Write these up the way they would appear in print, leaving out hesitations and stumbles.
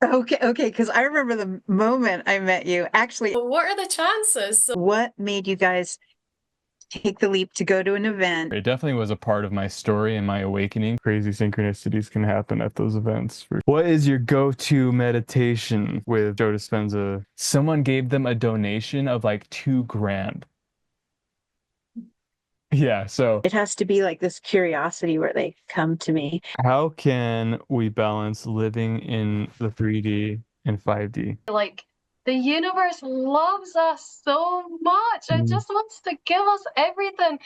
Okay, because I remember the moment I met you. Actually, What are the chances? So what made you guys take the leap to go to an event? It definitely was a part of my story and my awakening. Crazy synchronicities can happen at those events. What is your go-to meditation with Joe Dispenza? Someone gave them a donation of like 2 grand. Yeah, so It has to be like this curiosity where they come to me. how can we balance living in the 3D and 5D? like the universe loves us so much and Mm. just wants to give us everything.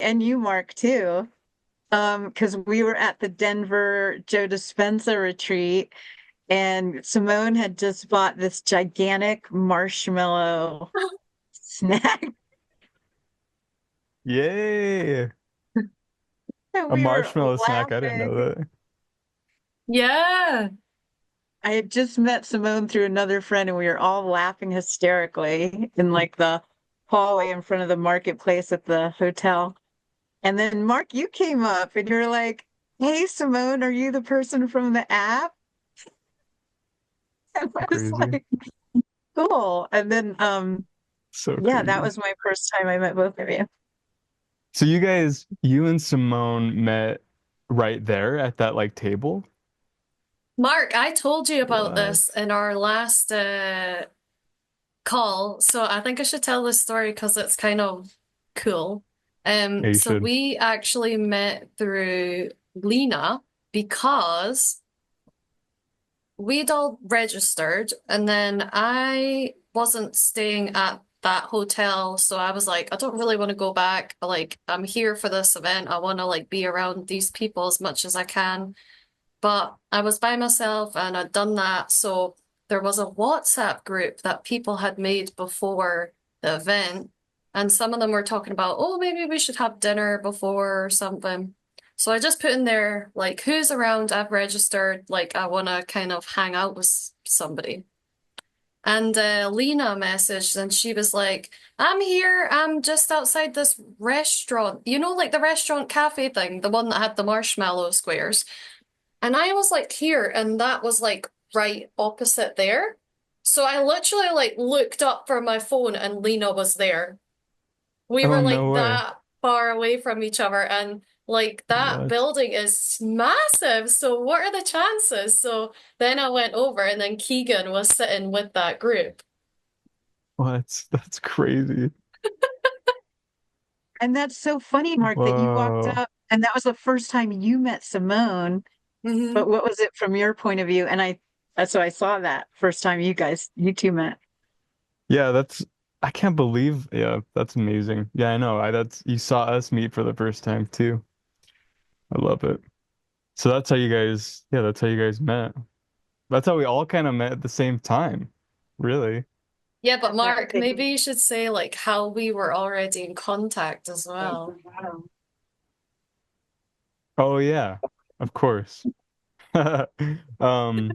And you, Mark, too. Because we were at the Denver Joe Dispenza retreat, and Simone had just bought this gigantic marshmallow snack. Yay! And A we were marshmallow snack. I didn't know laughing. that. Yeah. I had just met Simone through another friend, and we were all laughing hysterically in like the hallway in front of the marketplace at the hotel. And then Mark, you came up and you're like, "Hey, Simone, are you the person from the app?" And I was Crazy. like, "Cool." And then, So yeah, that crazy. was my first time I met both of you. So you guys, you and Simone met right there at that like table? Mark, I told you about What? this in our last call, so I think I should tell this story because it's kind of cool. Yeah, you So should. we actually met through Lena because we'd all registered, and then I wasn't staying at that hotel, so I was like, I don't really want to go back. Like, I'm here for this event. I want to like be around these people as much as I can. But I was by myself and I'd done that. So there was a WhatsApp group that people had made before the event. And some of them were talking about, oh, maybe we should have dinner before or something. So I just put in there, like, who's around? I've registered. Like, I want to kind of hang out with somebody. And Lena messaged and she was like, I'm here. I'm just outside this restaurant. You know, like the restaurant cafe thing, the one that had the marshmallow squares. And I was like here, and that was like right opposite there. So I literally like looked up from my phone and Lena was there. We Oh, were no like way. that far away from each other, and like that What? building is massive. So what are the chances? So then I went over, and then Keegan was sitting with that group. What? That's crazy. And that's so funny, Mark, that you walked Whoa. up and that was the first time you met Simone. But Hmm. what was it from your point of view? And so I saw that first time you two met. Yeah, I can't believe, yeah, that's amazing. Yeah, I know. You saw us meet for the first time too. I love it. So that's how you guys met. That's how we all kind of met at the same time, really. Yeah, but At that Mark, big. maybe you should say like how we were already in contact as well. Oh yeah, of course. Um,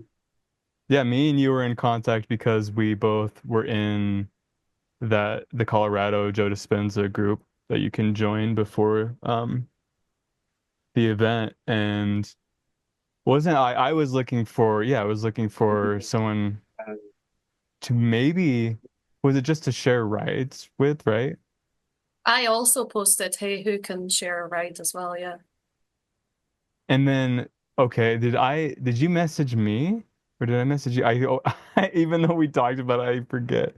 yeah, me and you were in contact because we both were in the Colorado Joe Dispenza group that you can join before the event. And wasn't I was looking for, yeah, I was looking for someone to maybe, was it just to share rides with, right? I also posted, hey, who can share a ride as well? Yeah. And then, okay, did you message me or did I message you? Even though we talked about it, I forget.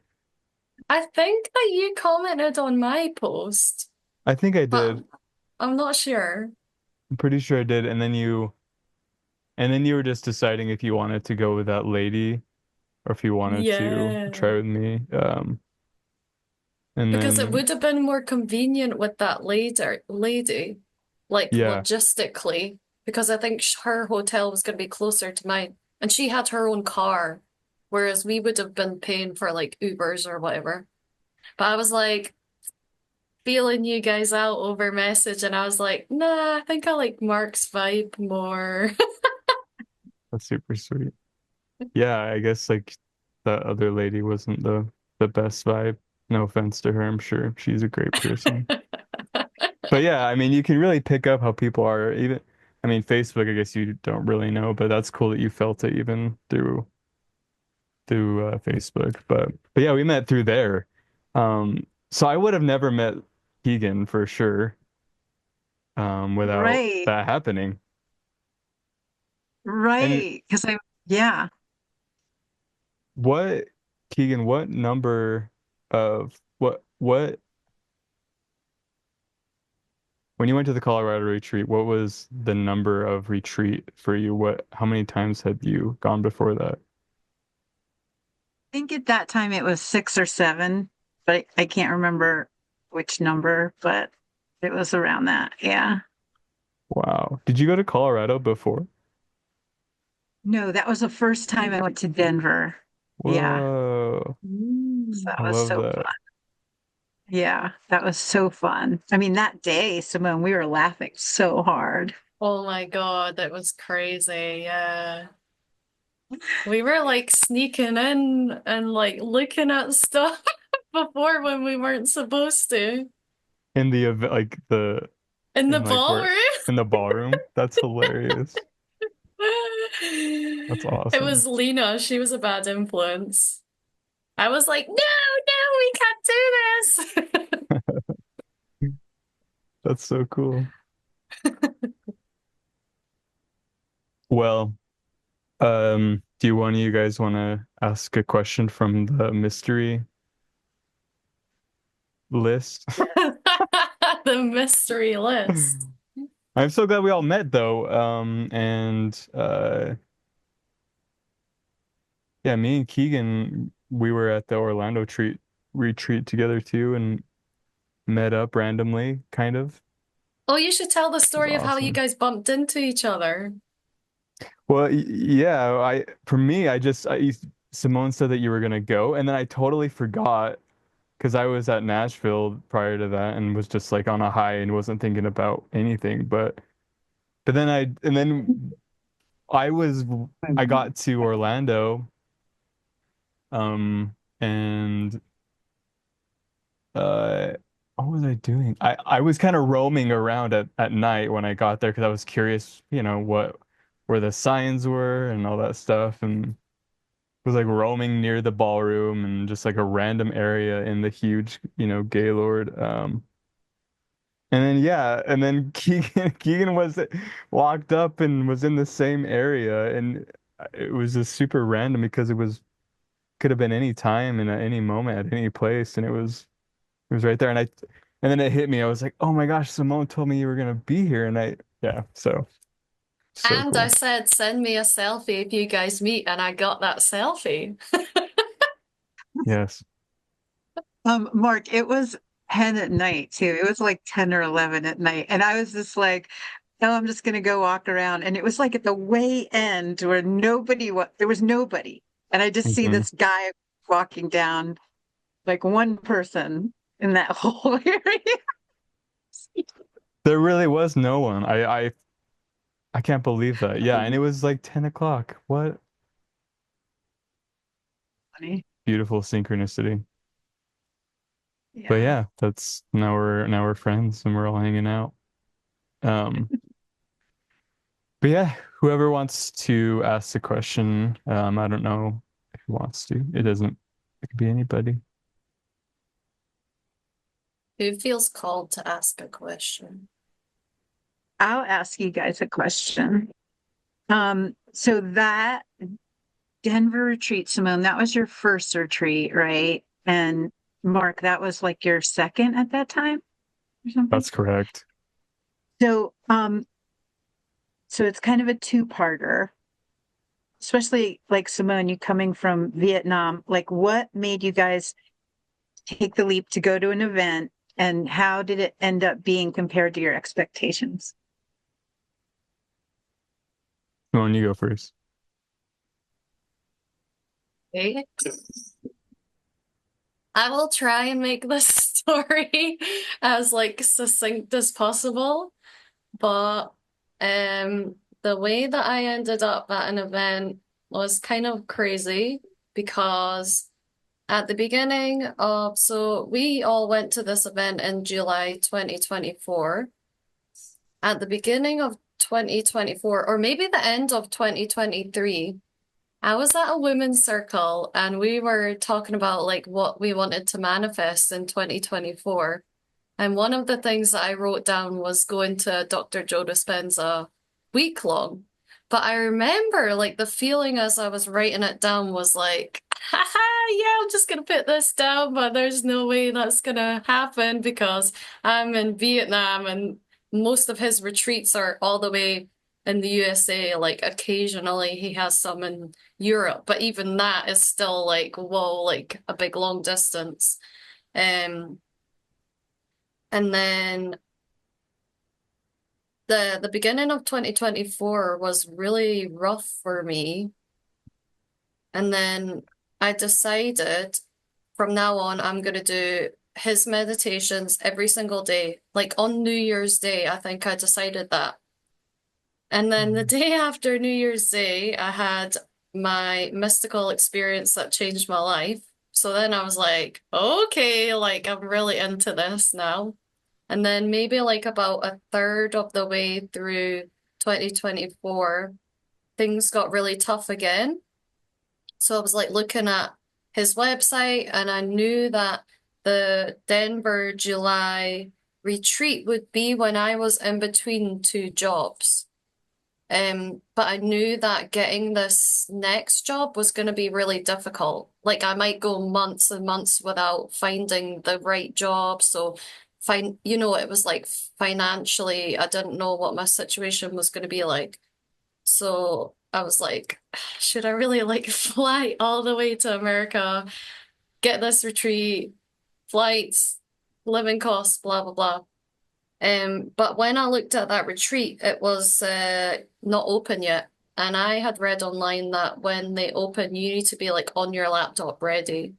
I think that you commented on my post, I think I but did. I'm not sure. I'm pretty sure I did. And then you were just deciding if you wanted to go with that lady or if you wanted to Yeah. try with me. And Because it then, would have been more convenient with that lady, like yeah, logistically, because I think her hotel was going to be closer to mine, and she had her own car, whereas we would have been paying for like Ubers or whatever. But I was like, feeling you guys out over message, and I was like, nah, I think I like Mark's vibe more. That's super sweet. Yeah, I guess like that other lady wasn't the best vibe. No offense to her, I'm sure she's a great person. But yeah, I mean, you can really pick up how people are. Even, I mean, Facebook, I guess you don't really know, but that's cool that you felt it even through Facebook. But yeah, we met through there. So I would have never met Keegan for sure, without Right, that happening. And right. Because yeah, what, Keegan, what number of what when you went to the Colorado retreat, what was the number of retreat for you? How many times had you gone before that? I think at that time it was 6 or 7, but I can't remember which number, but it was around that. Yeah. Wow. Did you go to Colorado before? No, that was the first time I went to Denver. Yeah. Whoa. So that I was love so that. fun. Yeah, that was so fun. I mean, that day, Simone, we were laughing so hard. Oh my God, that was crazy. Yeah. We were like sneaking in and like looking at stuff before when we weren't supposed to In the event, like in the in like where ballroom. in the ballroom. That's hilarious. That's It awesome. was Lena. She was a bad influence. I was like, no, no, we can't do this. That's so cool. Well, do you guys want to ask a question from the mystery list? The mystery list. I'm so glad we all met though. And yeah, me and Keegan, we were at the Orlando treat retreat together too and met up randomly, kind of. Oh, you should tell the It was story of how you awesome. guys bumped into each other. Well, yeah, for me, Simone said that you were gonna go, and then I totally forgot because I was at Nashville prior to that and was just like on a high and wasn't thinking about anything. But then I was I got to Orlando, and uh what was I doing? I was kind of roaming around at night when I got there because I was curious, what where the signs were and all that stuff, and was like roaming near the ballroom and just like a random area in the huge, Gaylord. And then yeah, and then Keegan was walked up and was in the same area, and it was just super random because it was could have been any time and at any moment at any place, and it was right there, and then it hit me. I was like, oh my gosh, Simone told me you were gonna be here, and yeah, so And I cool. said, send me a selfie if you guys meet, and I got that selfie. Yes. Mark, it was 10 at night too. It was like 10 or 11 at night. And I was just like, no, I'm just gonna go walk around. And it was like at the way end where there was nobody. And I just see Hmm. this guy walking down, like one person in that whole area. There really was no one. I can't believe that. Yeah, and it was like 10 o'clock. What Funny. beautiful synchronicity. But Yeah. yeah, that's now we're friends and we're all hanging out. Um, but yeah, whoever wants to ask the question, I don't know if he wants to. It could be anybody. Who feels called to ask a question? I'll ask you guys a question. So that Denver retreat, Simone, that was your first retreat, right? And Mark, that was like your second at that time or something? That's correct. So, so it's kind of a two-parter, especially like Simone, you coming from Vietnam. Like, what made you guys take the leap to go to an event, and how did it end up being compared to your expectations? Come on, you go first. Okay. I will try and make this story as like succinct as possible, but the way that I ended up at an event was kind of crazy because at the beginning of, so we all went to this event in July 2024. At the beginning of 2024, or maybe the end of 2023, I was at a women's circle and we were talking about like what we wanted to manifest in 2024. And one of the things that I wrote down was going to Dr. Joe Dispenza week long. But I remember like the feeling as I was writing it down was like, haha, yeah, I'm just gonna put this down, but there's no way that's gonna happen because I'm in Vietnam and most of his retreats are all the way in the USA. Like occasionally he has some in Europe, but even that is still like, whoa, like a big long distance. Um, and then the beginning of 2024 was really rough for me. And then I decided from now on I'm gonna do his meditations every single day. Like on New Year's Day, I think I decided that. And then the Mhm. day after New Year's Day, I had my mystical experience that changed my life. So then I was like, okay, like I'm really into this now. And then maybe like about a third of the way through 2024, things got really tough again. So I was like looking at his website and I knew that the Denver July retreat would be when I was in between two jobs. But I knew that getting this next job was going to be really difficult. Like I might go months and months without finding the right job. So it was like financially, I didn't know what my situation was going to be like. So I was like, should I really like fly all the way to America, get this retreat, flights, living costs, blah, blah, blah. But when I looked at that retreat, it was not open yet. And I had read online that when they open, you need to be like on your laptop ready.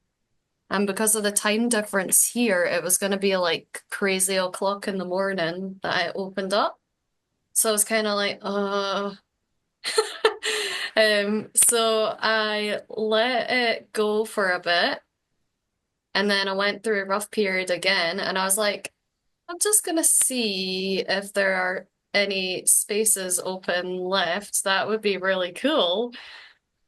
And because of the time difference here, it was going to be like crazy o'clock in the morning that it opened up. So I was kind of like, so I let it go for a bit. And then I went through a rough period again. And I was like, I'm just gonna see if there are any spaces open left. That would be really cool.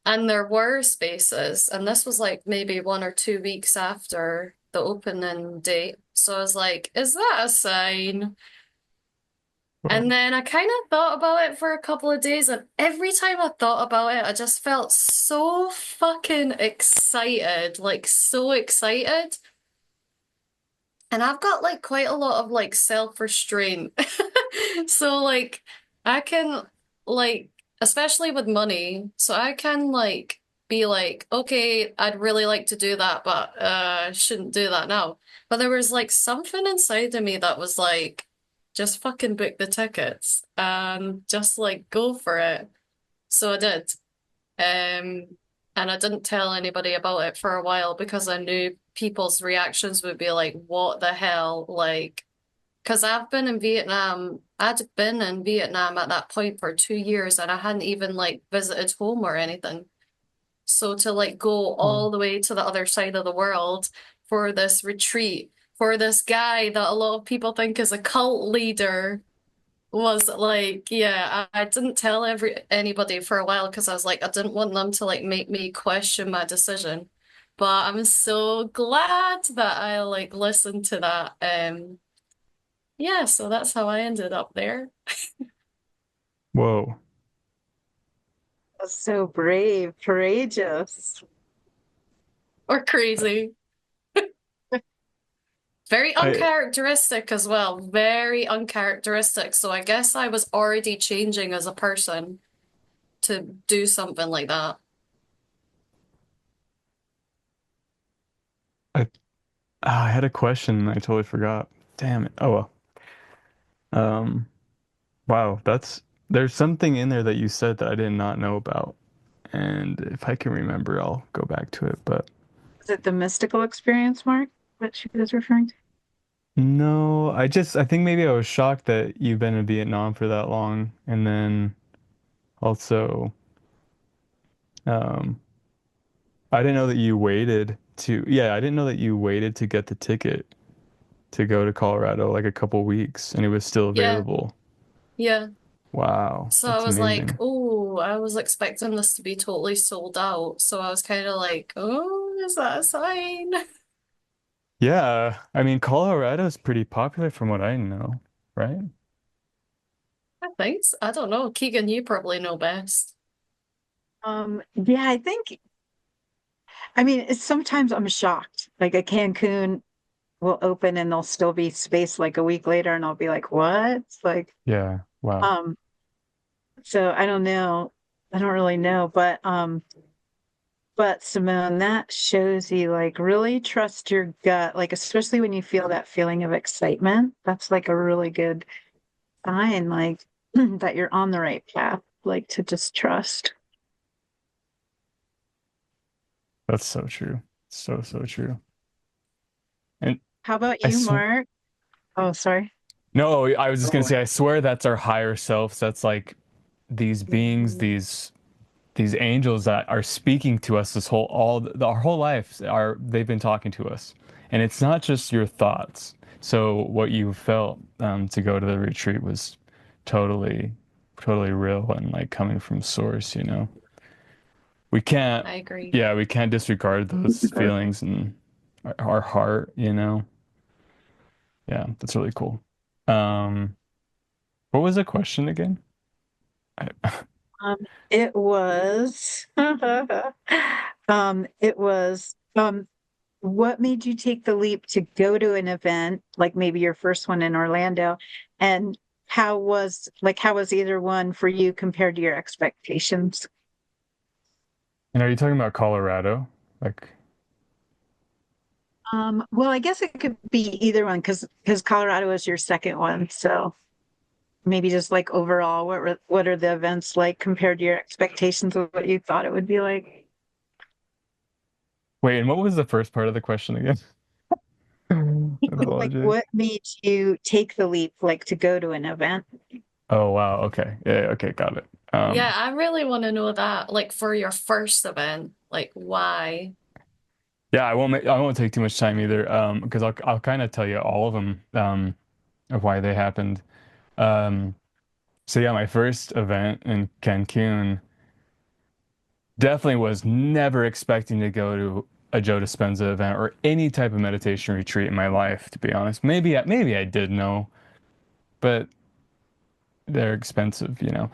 And there were spaces, and this was like maybe 1 or 2 weeks after the opening date. So I was like, is that a sign? And Whoa. then I kind of thought about it for a couple of days, and every time I thought about it, I just felt so fucking excited, like so excited. And I've got like quite a lot of like self-restraint. So like I can like especially with money, so I can like be like, okay, I'd really like to do that, but I shouldn't do that now. But there was like something inside of me that was like, just fucking book the tickets and just like go for it. So I did. Um, and I didn't tell anybody about it for a while because I knew people's reactions would be like, what the hell? Like, because I've been in Vietnam, I'd been in Vietnam at that point for 2 years and I hadn't even like visited home or anything. So to like go Wow. all the way to the other side of the world for this retreat, for this guy that a lot of people think is a cult leader was like, yeah, I didn't tell anybody for a while because I was like, I didn't want them to like make me question my decision. But I'm so glad that I like listened to that. Yeah, so that's how I ended up there. Whoa. That's so brave, courageous. Or crazy. Very I uncharacteristic as well. Very uncharacteristic. So I guess I was already changing as a person to do something like that. I I had a question and I totally forgot. Damn it. Oh well. Um, wow, there's something in there that you said that I did not know about. And if I can remember, I'll go back to it. But Is it the mystical experience, Mark, that she was referring to? No, I think maybe I was shocked that you've been in Vietnam for that long. And then also, um, I didn't know that you waited yeah, I didn't know that you waited to get the ticket to go to Colorado like a couple weeks and it was still Yeah, available. yeah. Wow, So I that's was like, amazing. oh, I was expecting this to be totally sold out. So I was kind of like, oh, is that a sign? Yeah, I mean, Colorado's pretty popular from what I know, right? I think so. I don't know. Keegan, you probably know best. Yeah, I think, I mean, sometimes I'm shocked. Like a Cancun will open and there'll still be space like a week later, and I'll be like, what? Like, Yeah, wow. um, so I don't know. I don't really know, but Simone, that shows you like really trust your gut, like especially when you feel that feeling of excitement. That's like a really good sign, like that you're on the right path, like to just trust. That's so true. So, so true. And How about I you, sw Mark? Oh, sorry. no, I was just gonna say, I swear that's our higher selves. That's like these beings, Mhm. these angels that are speaking to us this whole our whole life are they've been talking to us. And it's not just your thoughts. So what you felt to go to the retreat was totally, totally real and like coming from source, you know. We can't, I agree. yeah, we can't disregard those feelings and our heart, you know. Yeah, that's really cool. Um, what was the question again? I, Um, it was, it was, what made you take the leap to go to an event, like maybe your first one in Orlando, and how was either one for you compared to your expectations? and are you talking about Colorado? Like, Well, I guess it could be either one because Colorado is your second one, so maybe just like overall, what are the events like compared to your expectations of what you thought it would be like? wait, and what was the first part of the question again? Like, Apologies. what made you take the leap, like to go to an event? Oh wow, okay. Yeah, okay, got it. Yeah, I really want to know that. Like for your first event, like why? Yeah, I won't take too much time either, because I'll kind of tell you all of them, of why they happened. Um, so yeah, my first event in Cancun definitely was never expecting to go to a Joe Dispenza event or any type of meditation retreat in my life, to be honest. Maybe I did know, but they're expensive, you know.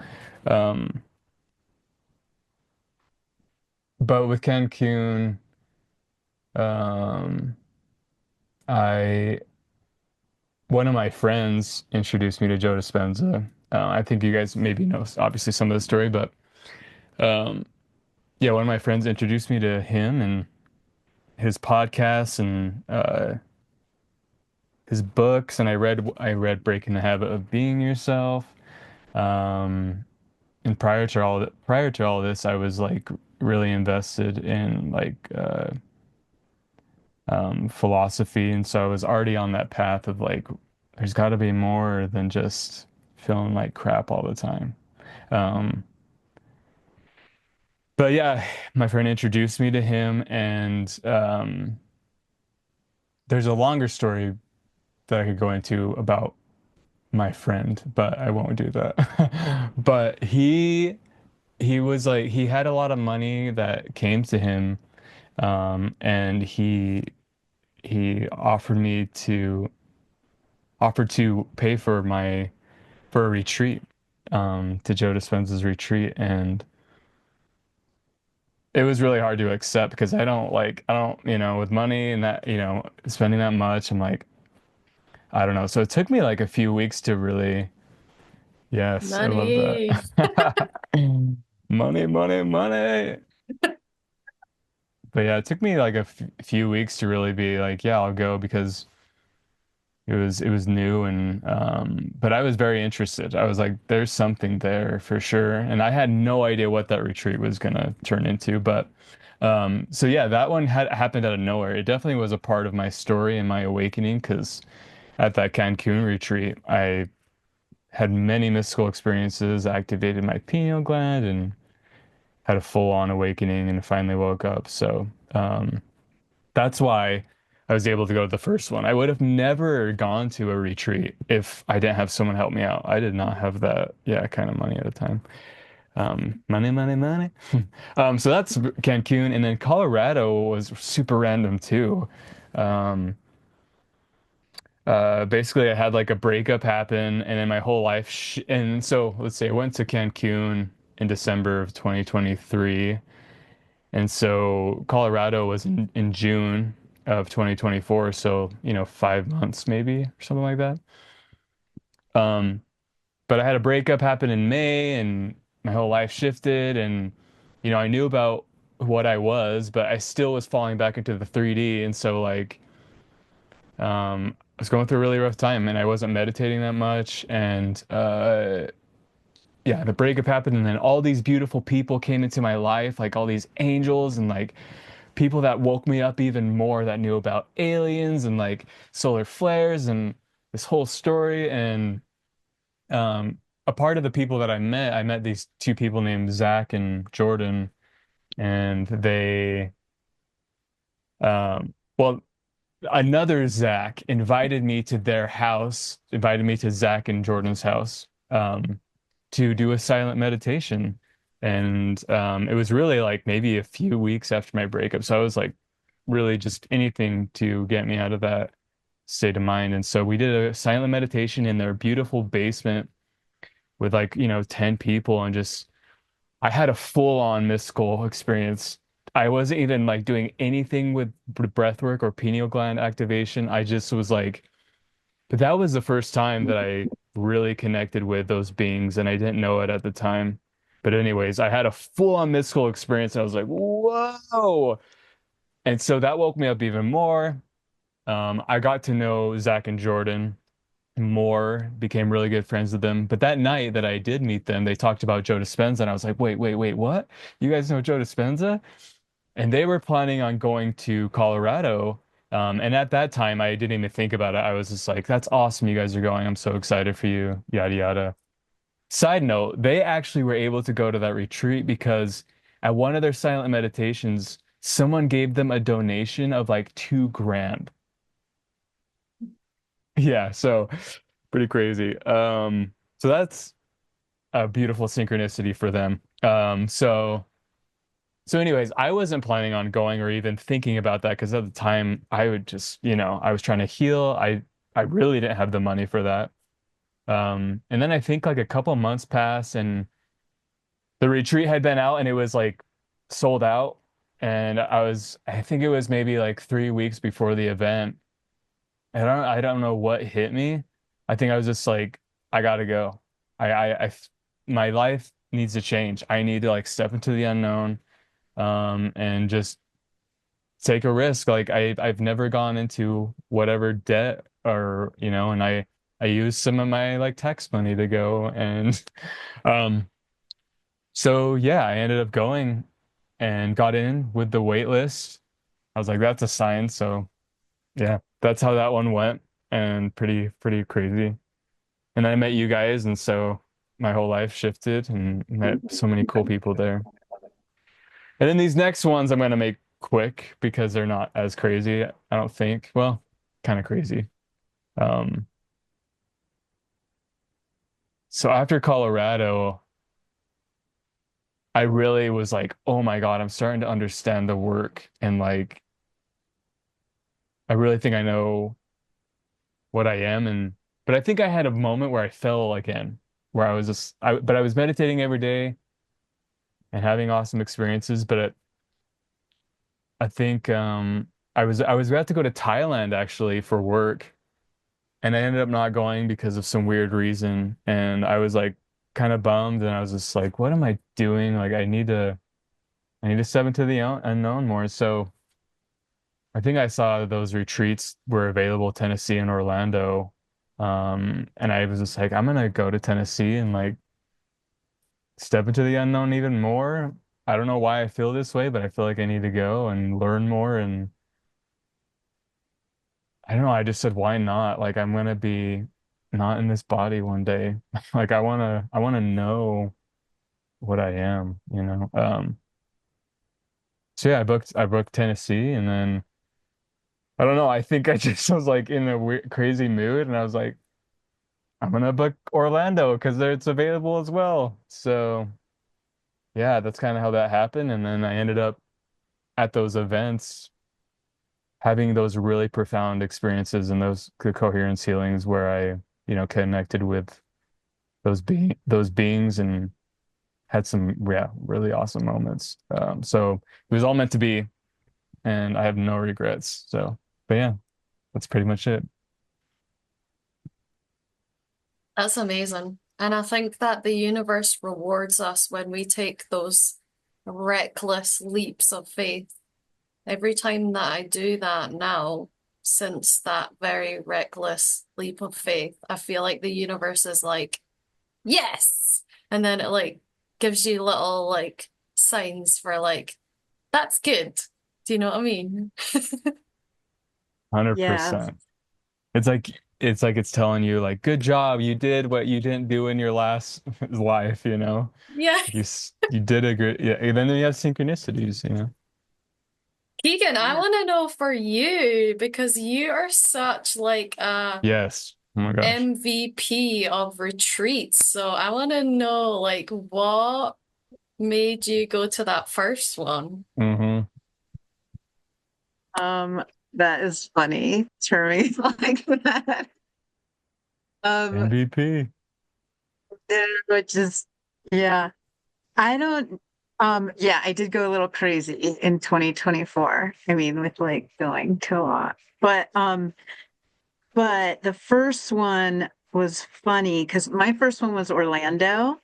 Um, but with Cancun, um, I one of my friends introduced me to Joe Dispenza. I think you guys maybe know obviously some of the story, but um, yeah, one of my friends introduced me to him and his podcasts and his books, and I read Breaking the Habit of Being Yourself. Um, and prior to all this, I was like really invested in like philosophy, and so I was already on that path of like, there's got to be more than just feeling like crap all the time. Um, but yeah, my friend introduced me to him, and there's a longer story that I could go into about my friend, but I won't do that. But he was like he had a lot of money that came to him, and he offered to pay for my for a retreat, to Joe Dispenza's retreat, and it was really hard to accept because I don't, you know, with money and that, you know, spending that much, I'm like, I don't know. So it took me like a few weeks to really, yes, I love Money. that. Money, money, money. But yeah, it took me like a f few weeks to really be like, yeah, I'll go because it was new and but I was very interested. I was like, there's something there for sure. And I had no idea what that retreat was gonna turn into. But so yeah, that one had happened out of nowhere. It definitely was a part of my story and my awakening because at that Cancun retreat, I had many mystical experiences, activated my pineal gland and had a full-on awakening and finally woke up. So that's why I was able to go to the first one. I would have never gone to a retreat if I didn't have someone help me out. I did not have that, yeah, kind of money at the time. Money, money, money. So that's Cancun, and then Colorado was super random too. Um, Basically, I had like a breakup happen, and then my whole life, sh and so let's say I went to Cancun in December of 2023. And so Colorado was in June of 2024, so 5 months maybe or something like that. Um, but I had a breakup happen in May, and my whole life shifted, and I knew about what I was, but I still was falling back into the 3D, and so like I was going through a really rough time, and I wasn't meditating that much, and yeah, the breakup happened, and then all these beautiful people came into my life, like all these angels and like people that woke me up even more that knew about aliens and like solar flares and this whole story. And um, a part of the people that I met these two people named Zach and Jordan, and well, another Zach invited me to their house, invited me to Zach and Jordan's house, to do a silent meditation. And it was really like maybe a few weeks after my breakup. So I was like, really just anything to get me out of that state of mind. And so we did a silent meditation in their beautiful basement with like, 10 people and just I had a full-on mystical experience. I wasn't even like doing anything with breath work or pineal gland activation. I just was like, but that was the first time that I really connected with those beings, and I didn't know it at the time. But anyways, I had a full-on mystical experience, and I was like, whoa. And so that woke me up even more. I got to know Zach and Jordan more, became really good friends with them. But that night that I did meet them, they talked about Joe Dispenza, and I was like, wait, wait, wait, what? You guys know Joe Dispenza? And they were planning on going to Colorado. And at that time, I didn't even think about it. I was just like, that's awesome. You guys are going. I'm so excited for you, yada, yada. Side note, they actually were able to go to that retreat because at one of their silent meditations, someone gave them a donation of like 2 grand. Yeah, so pretty crazy. So that's a beautiful synchronicity for them. So anyways, I wasn't planning on going or even thinking about that because at the time I would just, I was trying to heal. I really didn't have the money for that. And then I think like a couple months passed and the retreat had been out and it was like sold out. And I think it was maybe like 3 weeks before the event. I don't know what hit me. I think I was just like, I gotta go. My life needs to change. I need to like step into the unknown, and just take a risk. Like I've never gone into whatever debt or, and I used some of my like tax money to go and, um, so yeah, I ended up going and got in with the wait list. I was like, that's a sign. So yeah, that's how that one went and pretty crazy. And then I met you guys, and so my whole life shifted and met so many cool people there. And then these next ones I'm gonna make quick because they're not as crazy, I don't think. Well, kind of crazy. Um, so after Colorado, I really was like, oh my God, I'm starting to understand the work and like I really think I know what I am and but I think I had a moment where I fell again, where I was just but I was meditating every day and having awesome experiences, but I think I was about to go to Thailand actually for work, and I ended up not going because of some weird reason, and I was like kind of bummed, and I was just like, what am I doing? Like I need to step into the unknown more. So I think I saw those retreats were available Tennessee and Orlando. And I was just like, I'm gonna go to Tennessee and like step into the unknown even more. I don't know why I feel this way, but I feel like I need to go and learn more. And I don't know, I just said, why not? Like I'm gonna be not in this body one day. Like I wanna know what I am, you know. So yeah, I booked Tennessee and then I don't know, I think I just was like in a weird, crazy mood and I was like, I'm gonna book Orlando because it's available as well. So yeah, that's kind of how that happened. And then I ended up at those events having those really profound experiences and those the coherence healings where I, connected with those beings and had some really awesome moments. So it was all meant to be, and I have no regrets. So, but yeah, that's pretty much it. That's amazing. And I think that the universe rewards us when we take those reckless leaps of faith. Every time that I do that now, since that very reckless leap of faith, I feel like the universe is like, yes. And then it like gives you little like signs for like, that's good. Do you know what I mean? Yeah. 100%. It's telling you like, good job, you did what you didn't do in your last life, you know. Yeah. You did a good, yeah. And then you have synchronicities. Keegan, I Yeah. want to know for you because you are such like a Yes. Oh my gosh. MVP of retreats. So I want to know like what made you go to that first one? Mm-hmm. Um, that is funny to me like that. Um, MVP. which is, yeah, I don't, yeah, I did go a little crazy in 2024. I mean, with like going to a lot, but the first one was funny because my first one was Orlando,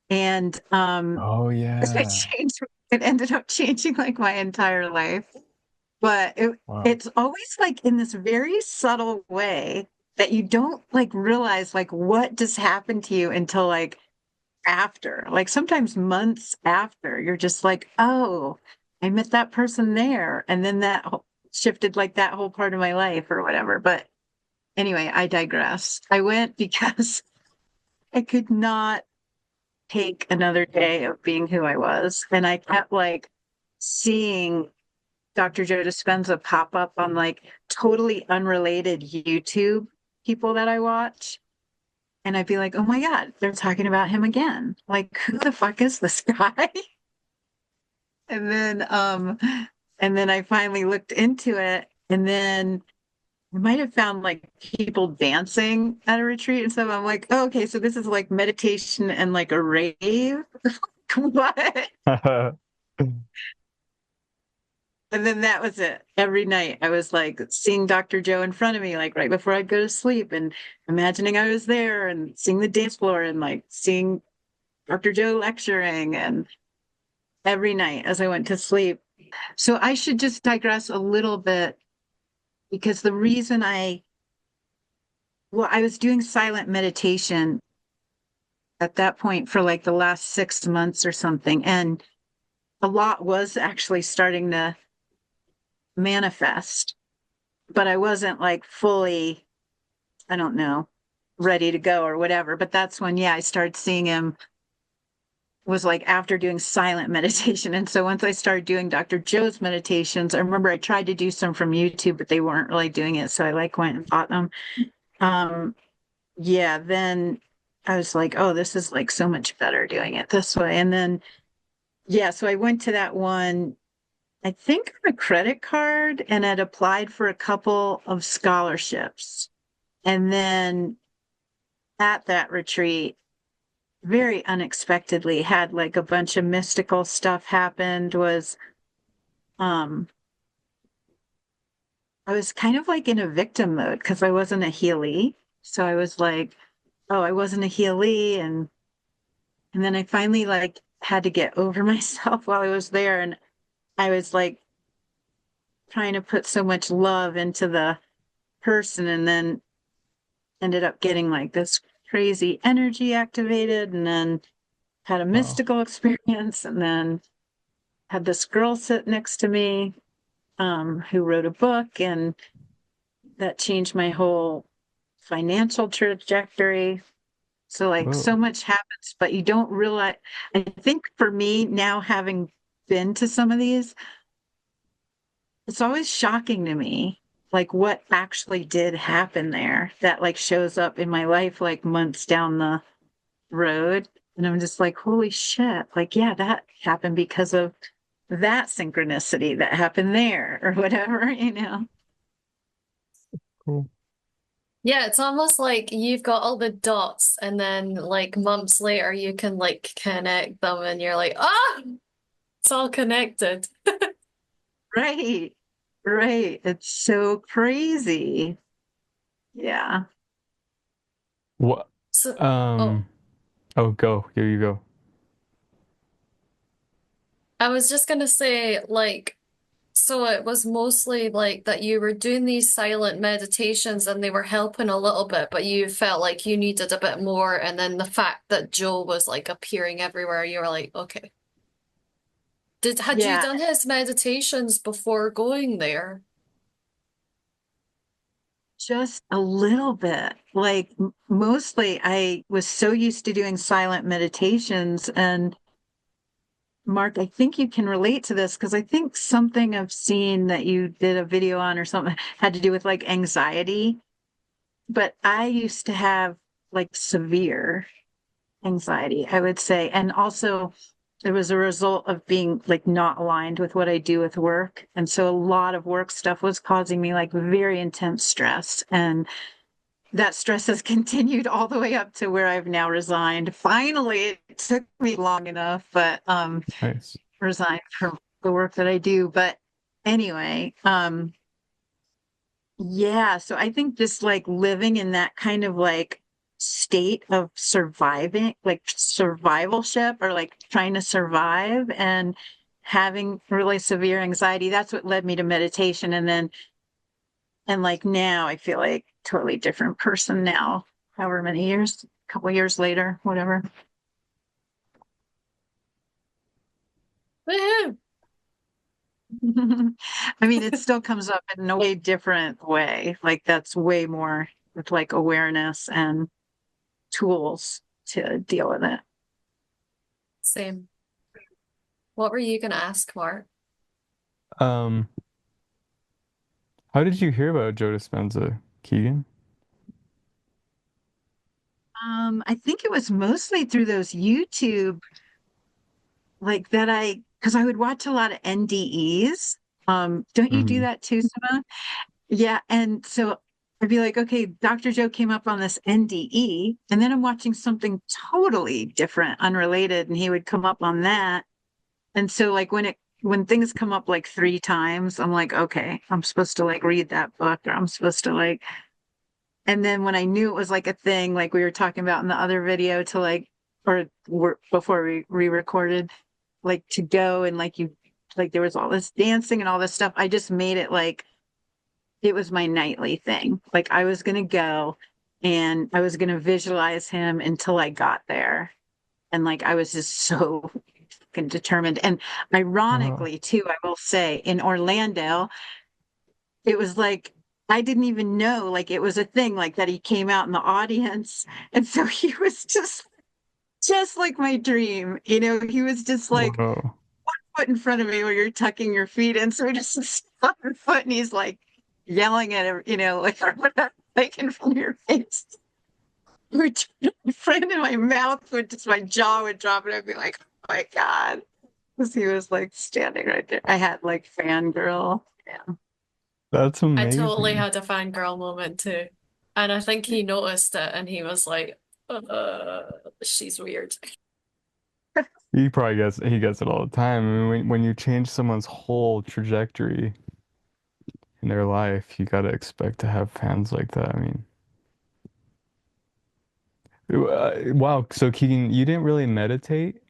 and Oh it yeah. changed. It ended up changing like my entire life. But Wow. it's always like in this very subtle way that you don't like realize like what just happened to you until like after, like sometimes months after, you're just like, oh, I met that person there. And then shifted like that whole part of my life or whatever. But anyway, I digress. I went because I could not take another day of being who I was. And I kept like seeing Dr. Joe Dispenza pop up on like totally unrelated YouTube people that I watch. And I'd be like, oh my God, they're talking about him again. Like, who the fuck is this guy? And then I finally looked into it, and then I might have found like people dancing at a retreat. And so I'm like, oh, okay, so this is like meditation and like a rave. What? And then that was it. Every night I was like seeing Dr. Joe in front of me, like right before I'd go to sleep and imagining I was there and seeing the dance floor and like seeing Dr. Joe lecturing and every night as I went to sleep. So I should just digress a little bit because the reason I was doing silent meditation at that point for like the last 6 months or something. And a lot was actually starting to manifest, but I wasn't like fully, I don't know, ready to go or whatever. But that's when, yeah, I started seeing him was like after doing silent meditation. And so once I started doing Dr. Joe's meditations, I remember I tried to do some from YouTube, but they weren't really doing it. So I like went and bought them. Um, yeah, then I was like, oh, this is like so much better doing it this way. And then, yeah, so I went to that one, I think on a credit card and had applied for a couple of scholarships. And then at that retreat, very unexpectedly had like a bunch of mystical stuff happened was um I was kind of like in a victim mode because I wasn't a healie. So I was like, oh, I wasn't a healie and then I finally like had to get over myself while I was there and I was like trying to put so much love into the person and then ended up getting like this crazy energy activated and then had a Wow. mystical experience and then had this girl sit next to me who wrote a book and that changed my whole financial trajectory. So like so Whoa. much happens, but you don't realize. I think for me now, having been to some of these, it's always shocking to me, like what actually did happen there that like shows up in my life like months down the road. And I'm just like, holy shit, like, yeah, that happened because of that synchronicity that happened there or whatever, you know? Cool. Yeah, it's almost like you've got all the dots, and then like months later, you can like connect them, and you're like, ah, it's all connected. Right. Right. It's so crazy. Yeah. What? So, oh, Um. Oh, go. Here you go. I was just gonna say, like, so it was mostly like that you were doing these silent meditations and they were helping a little bit, but you felt like you needed a bit more. And then the fact that Joe was like appearing everywhere, you were like, okay. Had you Yeah. done his meditations before going there? Just a little bit. Like mostly I was so used to doing silent meditations. And Mark, I think you can relate to this because I think something I've seen that you did a video on or something had to do with like anxiety. But I used to have like severe anxiety, I would say. And also, it was a result of being like not aligned with what I do with work. And so a lot of work stuff was causing me like very intense stress. And that stress has continued all the way up to where I've now resigned. Finally, it took me long enough, but Nice. resigned from the work that I do. But anyway, yeah, so I think just like living in that kind of like state of surviving, like survivalship or like trying to survive and having really severe anxiety, that's what led me to meditation. And then, and like now I feel like totally different person now, however many years, a couple years later, whatever. Woohoo! I mean, it still comes up in a way different way. Like that's way more with like awareness and tools to deal with it. Same. What were you gonna ask, Mark? Um. How did you hear about Joe Dispenza, Keegan? I think it was mostly through those YouTube, like that because I would watch a lot of NDEs. Don't you do Mm. that too, Simone? Yeah, and so I'd be like, okay, Dr. Joe came up on this NDE, and then I'm watching something totally different, unrelated, and he would come up on that. And so like when things come up like three times, I'm like, okay, I'm supposed to like read that book or I'm supposed to like and then when I knew it was like a thing, like we were talking about in the other video to like, before we re-recorded, like to go and like like there was all this dancing and all this stuff. I just made it like it was my nightly thing. Like I was gonna go and I was gonna visualize him until I got there. And like I was just so fucking determined. And Wow. ironically, too, I will say in Orlando, it was like I didn't even know like it was a thing like that he came out in the audience. And so he was just like my dream. You know, he was just like Whoa. foot in front of me where you're tucking your feet in. So he just stuck your foot and he's like yelling at him, you know, like what that taken from your face. Which my friend in my mouth would just my jaw would drop and I'd be like, oh my God. Because he was like standing right there. I had like fangirl. Yeah. That's I totally amazing. had a fangirl moment too. And I think he noticed it and he was like, she's weird. He gets it all the time. I mean, when you change someone's whole trajectory in their life, you gotta expect to have fans like that. I mean, wow. So Keegan, you didn't really meditate?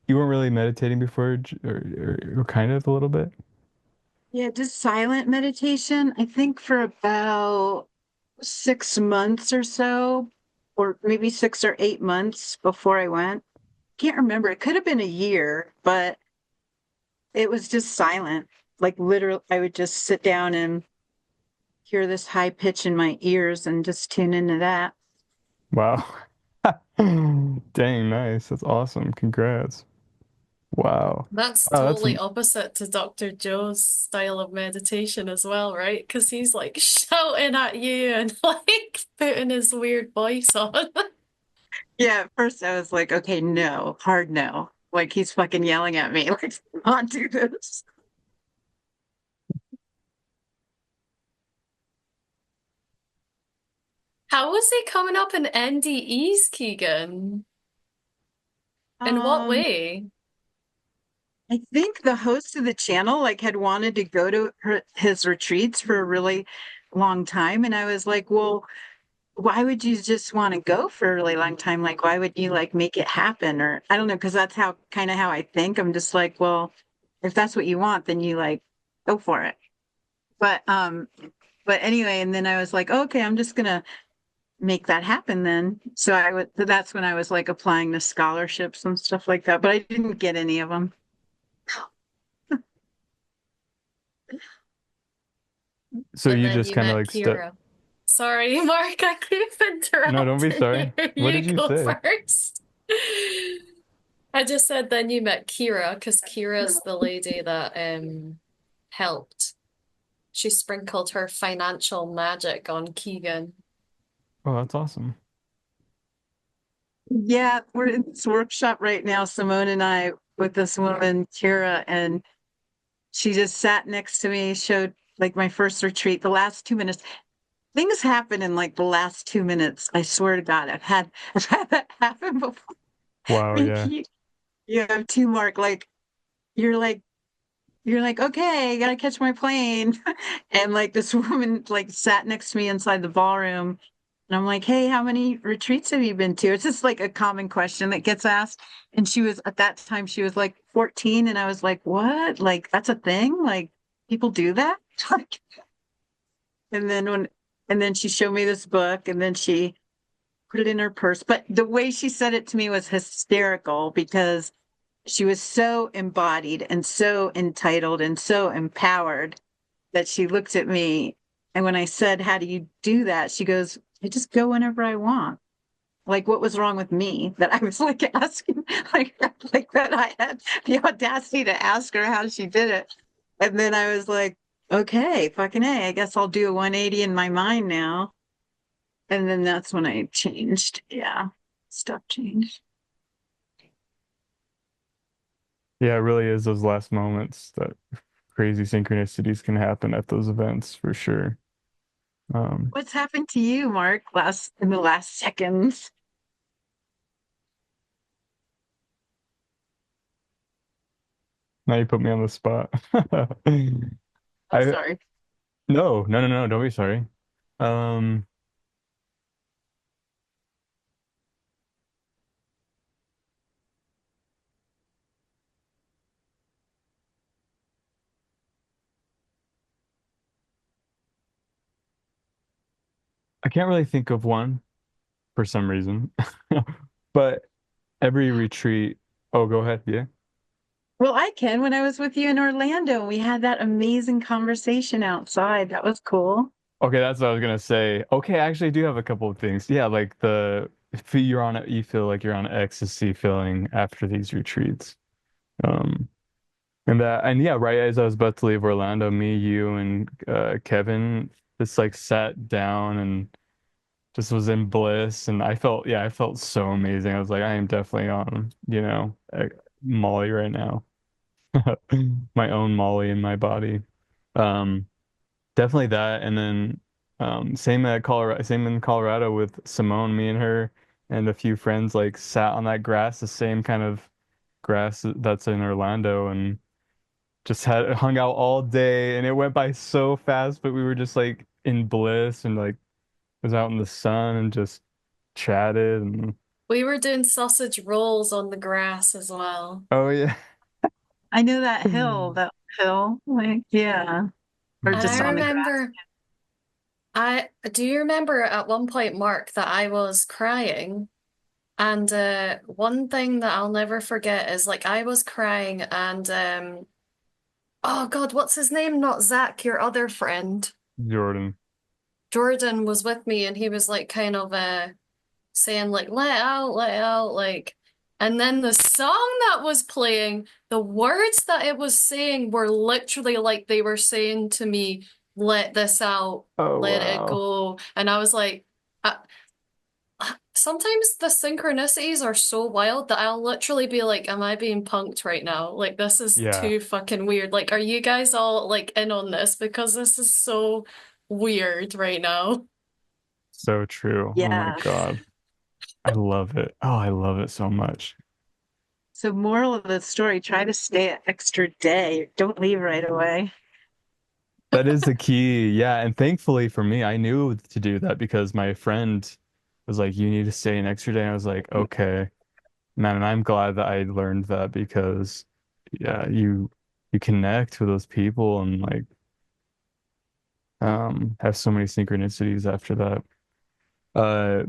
You weren't really meditating before, or kind of a little bit? Yeah, just silent meditation. I think for about 6 months or so, or maybe 6 or 8 months before I went. Can't remember. It could have been a year, but it was just silent. Like literally, I would just sit down and hear this high pitch in my ears and just tune into that. Wow. Dang, nice. That's awesome. Congrats. Wow. That's Wow, that's totally opposite to Dr. Joe's style of meditation as well, right? Because he's like shouting at you and like putting his weird voice on. Yeah, at first I was like, okay, no, hard no. Like he's fucking yelling at me, like, not do this. How was he coming up in NDEs, Keegan? In what Um, way? I think the host of the channel like had wanted to go to his retreats for a really long time. And I was like, well, why would you just want to go for a really long time? Like, why would you like make it happen? Or I don't know, because that's how kind of how I think. I'm just like, well, if that's what you want, then you like go for it. But but anyway, and then I was like, okay, I'm just gonna make that happen then. So I would that's when I was like applying to scholarships and stuff like that, but I didn't get any of them. so And you then just you kind of met like step. Kira. Sorry, Mark, I keep No, don't be interrupting you. sorry. What did You you go say? first. I just said then you met Kira because Kira's the lady that helped. She sprinkled her financial magic on Keegan. Oh, that's awesome. Yeah, we're in this workshop right now, Simone and I, with this woman, Kyera, and she just sat next to me, showed like my first retreat, the last 2 minutes. Things happen in like the last 2 minutes. I swear to God, I've had that happen before. Wow, yeah. You have two mark, you're like you're like, okay, I gotta catch my plane. And like this woman like sat next to me inside the ballroom. And I'm like, hey, how many retreats have you been to? It's just like a common question that gets asked. And she was at that time, she was like 14. And I was like, what? Like, that's a thing? Like, people do that? Like, and then and then she showed me this book and then she put it in her purse. But the way she said it to me was hysterical because she was so embodied and so entitled and so empowered that she looked at me. And when I said, how do you do that? She goes, I just go whenever I want. Like, what was wrong with me that I was like asking, like, like that I had the audacity to ask her how she did it. And then I was like, okay, fucking A, I guess I'll do a 180 in my mind now. And then that's when I changed. Yeah, stuff changed. Yeah, it really is those last moments that crazy synchronicities can happen at those events for sure. Um, What's happened to you, Mark, last in the last seconds? now you put me on the spot. I'm I sorry. no, don't be sorry. Um, I can't really think of one for some reason. But every retreat, oh, go ahead, yeah. Well, I can. When I was with you in Orlando, we had that amazing conversation outside. That was cool. Okay, that's what I was gonna say. Okay, I actually do have a couple of things. Yeah, like you're on it, you feel like you're on ecstasy feeling after these retreats. Um, and yeah, right as I was about to leave Orlando, me, you, and Kevin just like sat down and just was in bliss, and I felt so amazing. I was like, I am definitely on, Molly right now, my own Molly in my body. Um, Definitely that, and then same in Colorado with Simone, me and her and a few friends like sat on that grass, the same kind of grass that's in Orlando, and just had hung out all day, and it went by so fast, but we were just like in bliss and like was out in the sun and just chatted and We were doing sausage rolls on the grass as well. oh yeah. I know that hill. That hill, like yeah, or And I just Mhm. on the grass. remember, I do you remember at one point, Mark, that I was crying? And one thing that I'll never forget is like I was crying and oh God, what's his name? Not Zach, your other friend. Jordan. Jordan was with me and he was like kind of saying like let it out, like and then the song that was playing, the words that it was saying were literally like they were saying to me, let this out, Oh let it wow. go. And I was like, sometimes the synchronicities are so wild that I'll literally be like, am I being punked right now? Like, this is Yeah, too fucking weird. Like, are you guys all like in on this? Because this is so weird right now. so true. Oh my Yeah. God. I love it. Oh, I love it so much. So moral of the story, try to stay an extra day. Don't leave right away. That is the key. Yeah, and thankfully for me, I knew to do that because my friend was like, "You need to stay an extra day." And I was like, "Okay, man." And I'm glad that I learned that because, yeah, you connect with those people and like have so many synchronicities after that. Uh,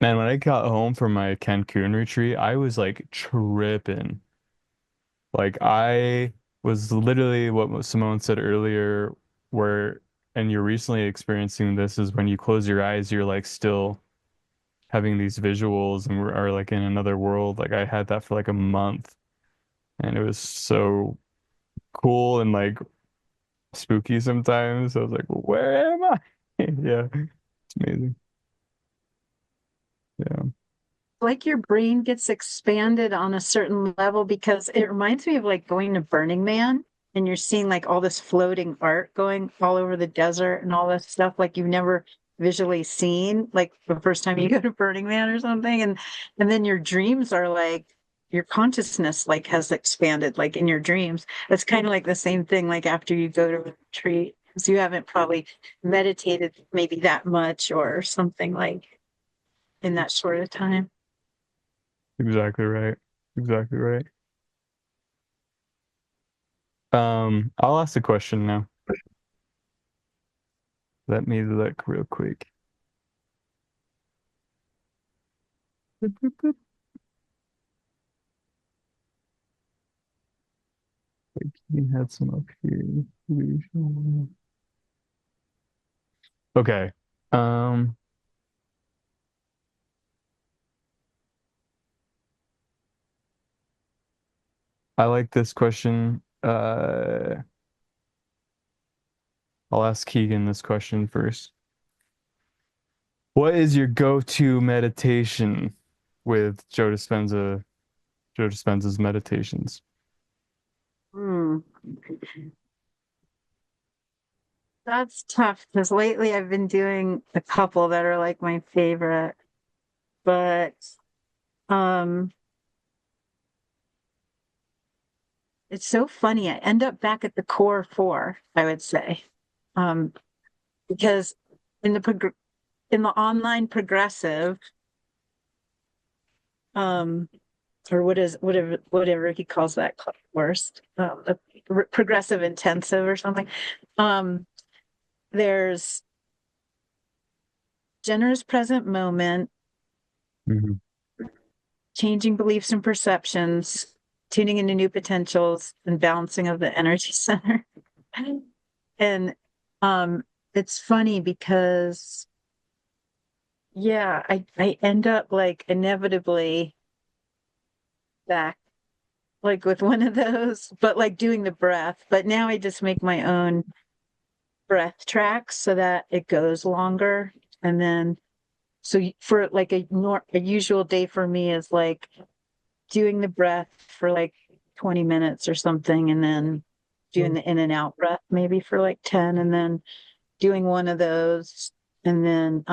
man, when I got home from my Cancun retreat, I was like tripping. Like I was literally what Simone said earlier, where and you're recently experiencing this is when you close your eyes, you're like still having these visuals and are like in another world. Like I had that for like a month and it was so cool and like spooky sometimes. I was like, where am I? Yeah, it's amazing. Yeah. Like your brain gets expanded on a certain level because it reminds me of like going to Burning Man and you're seeing like all this floating art going all over the desert and all this stuff like you've never visually seen like the first time you go to Burning Man or something and then your dreams are like your consciousness like has expanded like in your dreams. It's kind of like the same thing like after you go to a retreat because you haven't probably meditated maybe that much or something like in that short of time. Exactly right. Exactly right. I'll ask the question now. Let me look real quick. We had some up here. Okay. Um, I like this question. I'll ask Keegan this question first. What is your go-to meditation with Joe Dispenza's meditations? Hmm. That's tough because lately I've been doing a couple that are like my favorite, but um it's so funny. I end up back at the core four, I would say. Um because in the in the online progressive, um or whatever he calls that course, the progressive intensive or something. Um there's generous present moment, Mhm. changing beliefs and perceptions, tuning into new potentials, and balancing of the energy center. And it's funny because yeah, I end up like inevitably back like with one of those, but like doing the breath. But now I just make my own breath tracks so that it goes longer. And then for like a usual day for me is like doing the breath for like 20 minutes or something, and then doing the in and out breath maybe for like 10, and then doing one of those. And then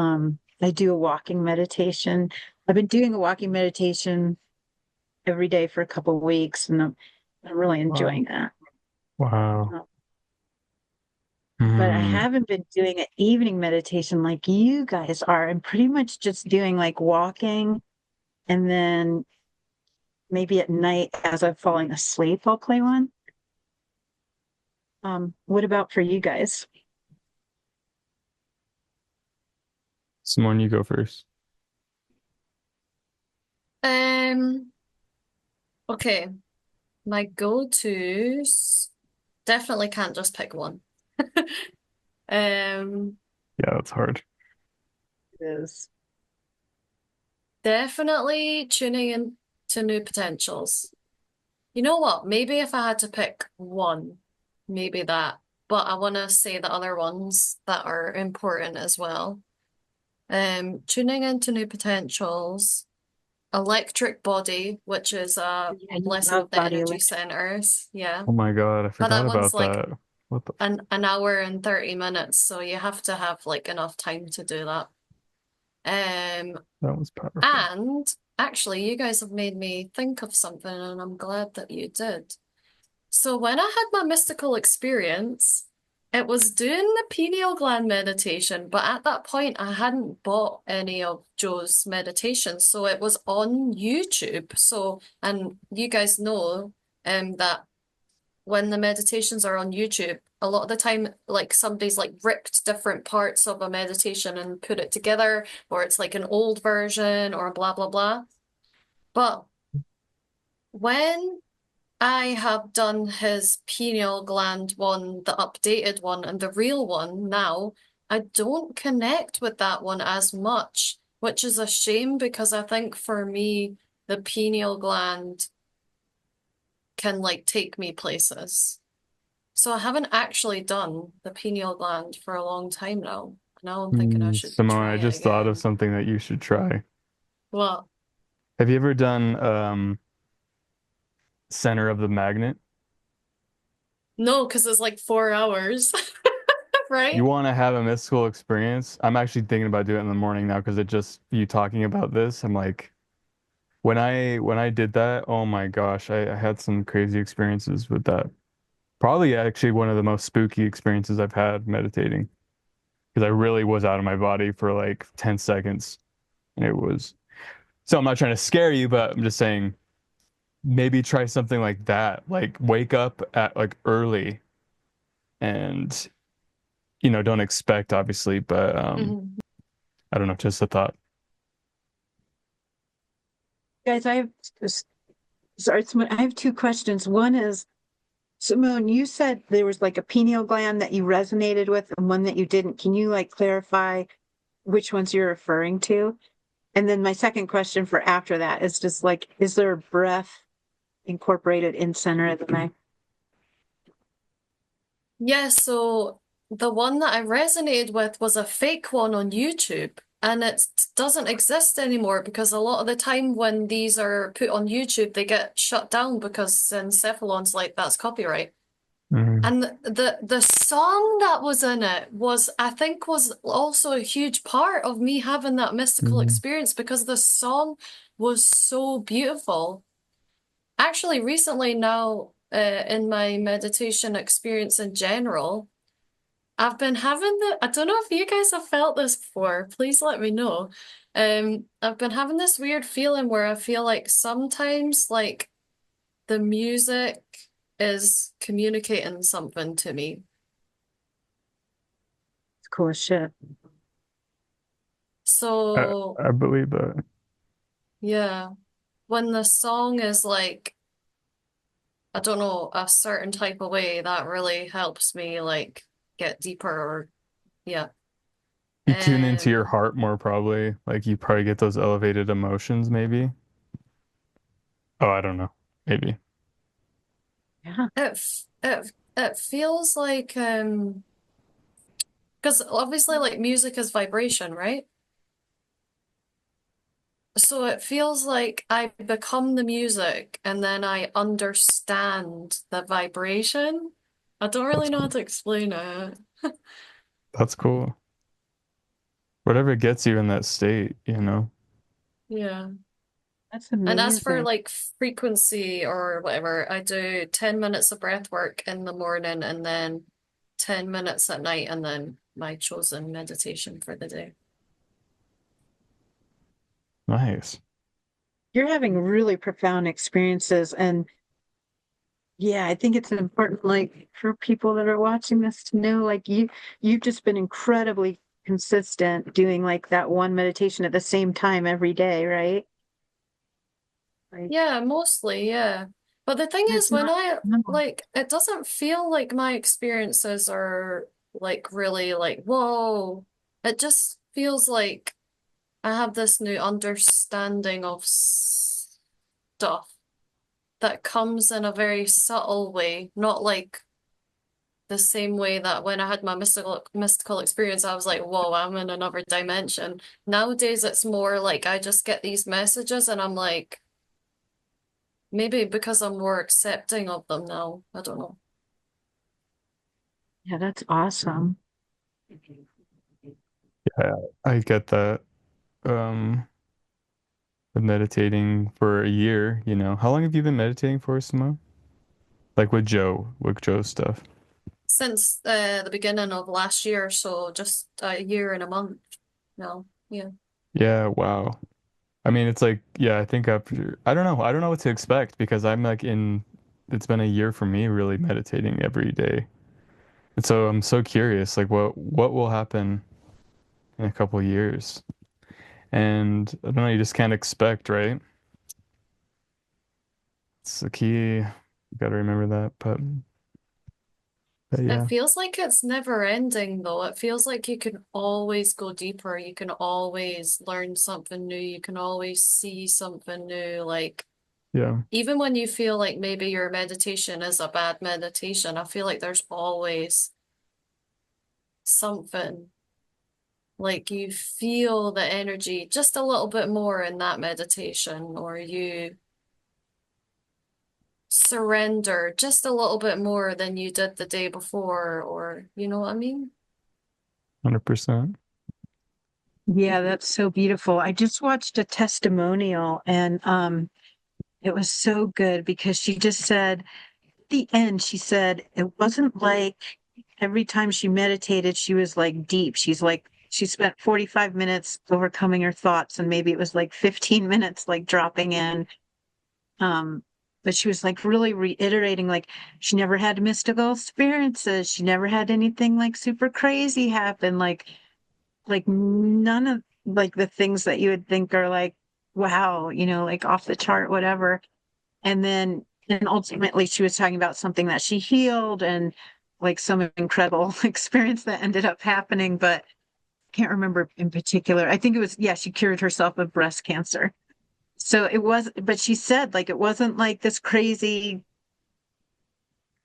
I do a walking meditation. I've been doing a walking meditation every day for a couple of weeks, and I'm really Wow. enjoying that. Wow. Uh, But I Hmm. haven't been doing an evening meditation like you guys are. I'm pretty much just doing like walking, and then maybe at night as I'm falling asleep, I'll play one. What about for you guys? Simone, you go first. Okay. My go-tos definitely can't just pick one. Um, Yeah, that's hard. It is. Definitely tuning into new potentials. You know what? Maybe if I had to pick one, maybe that. But I want to say the other ones that are important as well. Tuning into new potentials, electric body, which is a Yeah, you blessing love of the body energy electric. centers. Yeah. Oh my God, I But forgot that about one's like that. What the? an hour and 30 minutes, so you have to have like enough time to do that. That was powerful. And actually, you guys have made me think of something, and I'm glad that you did. So when I had my mystical experience, it was doing the pineal gland meditation, but at that point I hadn't bought any of Joe's meditations, so it was on YouTube. So, and you guys know that when the meditations are on YouTube, a lot of the time, like somebody's like ripped different parts of a meditation and put it together, or it's like an old version or blah blah blah. But when I have done his pineal gland one, the updated one, and the real one now, I don't connect with that one as much, which is a shame because I think for me, the pineal gland can like take me places. So I haven't actually done the pineal gland for a long time now. Now I'm thinking I should Simone, try I it just thought of again. something that you should try. Well, Have you ever done Center of the Magnet? no, because it's like 4 hours, You right? want to have a mystical experience? I'm actually thinking about doing it in the morning now because it just you talking about this, I'm like when I did that, oh my gosh, I had some crazy experiences with that. Probably actually one of the most spooky experiences I've had meditating because I really was out of my body for like 10 seconds. And it was so I'm not trying to scare you, but I'm just saying maybe try something like that. Like wake up at like early and don't expect obviously, but Mhm. I don't know, just a thought. Guys, sorry, I have two questions. One is, Simone, you said there was like a pineal gland that you resonated with and one that you didn't. Can you like clarify which ones you're referring to? And then my second question for after that is just like, is there a breath incorporated in center of the night? Yeah, so the one that I resonated with was a fake one on YouTube, and it doesn't exist anymore because a lot of the time when these are put on YouTube, they get shut down because Encephalon's like that's copyright. Mhm. And the song that was in it was, I think, was also a huge part of me having that mystical Mhm. experience because the song was so beautiful. Actually, recently now, in my meditation experience in general, I've been having I don't know if you guys have felt this before, please let me know. I've been having this weird feeling where I feel like sometimes like the music is communicating something to me. It's cool as shit. I, So, I believe that. yeah, when the song is like, I don't know, a certain type of way, that really helps me like get deeper or yeah. You tune into your Um, heart more probably. Like you probably get those elevated emotions maybe. Oh, I don't know. Maybe. Yeah. it feels like because obviously like music is vibration, right? So it feels like I become the music and then I understand the vibration. I don't really That's know how cool. to explain it. That's cool. Whatever gets you in that state. Yeah. That's And as for amazing. like frequency or whatever, I do 10 minutes of breath work in the morning and then 10 minutes at night and then my chosen meditation for the day. Nice. You're having really profound experiences. And Yeah, I think it's important, like for people that are watching this to know, like you've just been incredibly consistent doing like that one meditation at the same time every day, right? Like Yeah, mostly, yeah. But the thing is, it's when not, I no. like, it doesn't feel like my experiences are like really like, whoa. It just feels like I have this new understanding of stuff that comes in a very subtle way, not like the same way that when I had my mystical experience, I was like, whoa, I'm in another dimension. Nowadays, it's more like I just get these messages and I'm like, maybe because I'm more accepting of them now. I don't know. Yeah, that's awesome. Yeah, I get that. Um, been meditating for a year, you know. How long have you been meditating for, Simone? Like with Joe's stuff. Since the beginning of last year, so just a year and a month now. Yeah. Yeah, wow. I mean, it's like, yeah, I think after, I don't know what to expect because I'm like it's been a year for me really meditating every day. And so I'm so curious, like what will happen in a couple of years? And I don't know, you just can't expect, right? It's the key. You got to remember that. But It yeah, feels like it's never ending, though. It feels like you can always go deeper. You can always learn something new. You can always see something new. Like, yeah, even when you feel like maybe your meditation is a bad meditation, I feel like there's always something. Like you feel the energy just a little bit more in that meditation, or you surrender just a little bit more than you did the day before, or you know what I mean? 100%. Yeah, that's so beautiful. I just watched a testimonial and it was so good because she just said at the end, she said it wasn't like every time she meditated, she was like deep. She's like she spent 45 minutes overcoming her thoughts and maybe it was like 15 minutes like dropping in. Um, but she was like really reiterating like she never had mystical experiences. She never had anything like super crazy happen. Like none of like the things that you would think are like, wow, like off the chart, whatever. And ultimately she was talking about something that she healed and like some incredible experience that ended up happening, but I can't remember in particular. I think it was, yeah, she cured herself of breast cancer. So it was, but she said like it wasn't like this crazy,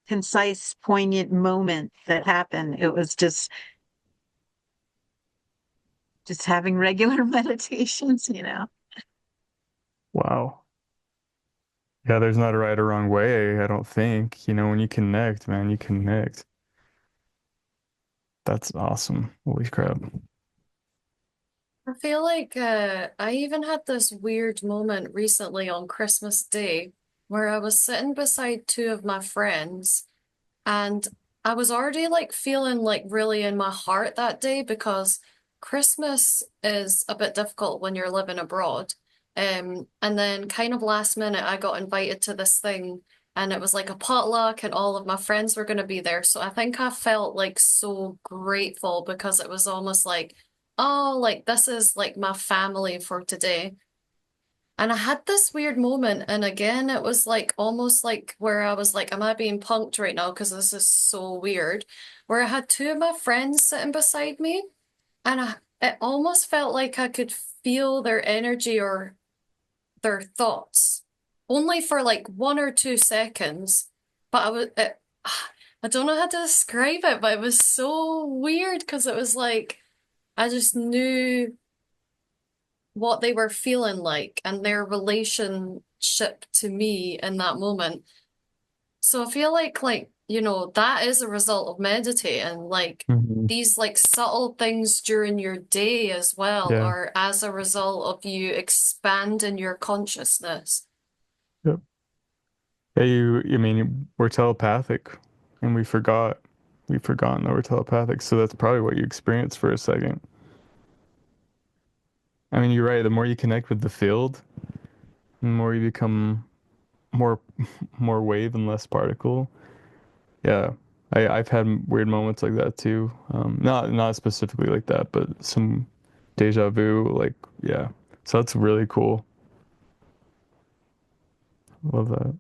concise, poignant moment that happened. It was just having regular meditations. Wow. Yeah, there's not a right or wrong way, I don't think. You know, when you connect, man, you connect. That's awesome. Holy crap. I feel like I even had this weird moment recently on Christmas Day where I was sitting beside two of my friends and I was already like feeling like really in my heart that day because Christmas is a bit difficult when you're living abroad. And then kind of last minute, I got invited to this thing and it was like a potluck and all of my friends were going to be there. So I think I felt like so grateful because it was almost like, oh, like this is like my family for today. And I had this weird moment, and again, it was like almost like where I was like, am I being punked right now? Because this is so weird. Where I had two of my friends sitting beside me, and it almost felt like I could feel their energy or their thoughts, only for like 1 or 2 seconds. But I don't know how to describe it, but it was so weird because it was like I just knew what they were feeling like and their relationship to me in that moment. So I feel like, that is a result of meditating. Like Hmm. these like subtle things during your day as well Yeah. are as a result of you expanding your consciousness. Yep. Yeah, I mean, we're telepathic and we've forgotten that we're telepathic. So that's probably what you experienced for a second. I mean, you're right. The more you connect with the field, the more you become more more wave and less particle. Yeah. I've had weird moments like that too. Not specifically like that, but some deja vu, like yeah. So that's really cool. Love that.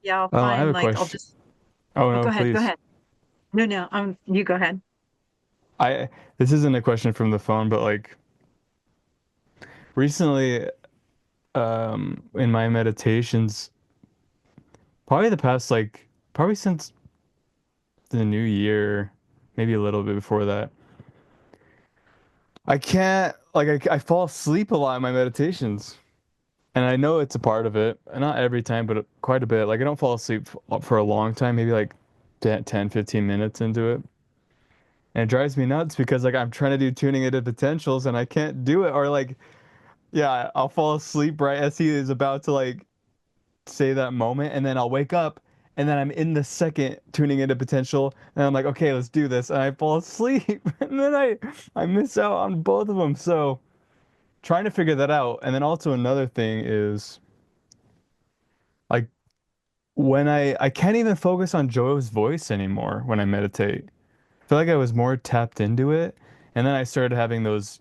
Yeah, I'll I have find a like I'll question. just Oh oh no, go ahead, go please. ahead. No, no, you go ahead. I This isn't a question from the phone, but like recently, in my meditations, probably the past like probably since the new year, maybe a little bit before that, I can't like I fall asleep a lot in my meditations. And I know it's a part of it. Not every time, but quite a bit. Like I don't fall asleep for a long time, maybe like 10, 15 minutes into it. And it drives me nuts because like I'm trying to do tuning into potentials and I can't do it. Or like, yeah, I'll fall asleep right as he is about to like say that moment, and then I'll wake up and then I'm in the second tuning into potential and I'm like, okay, let's do this. And I fall asleep. And then I miss out on both of them. So trying to figure that out. And then also another thing is like when I can't even focus on Joe's voice anymore when I meditate. I feel like I was more tapped into it. And then I started having those,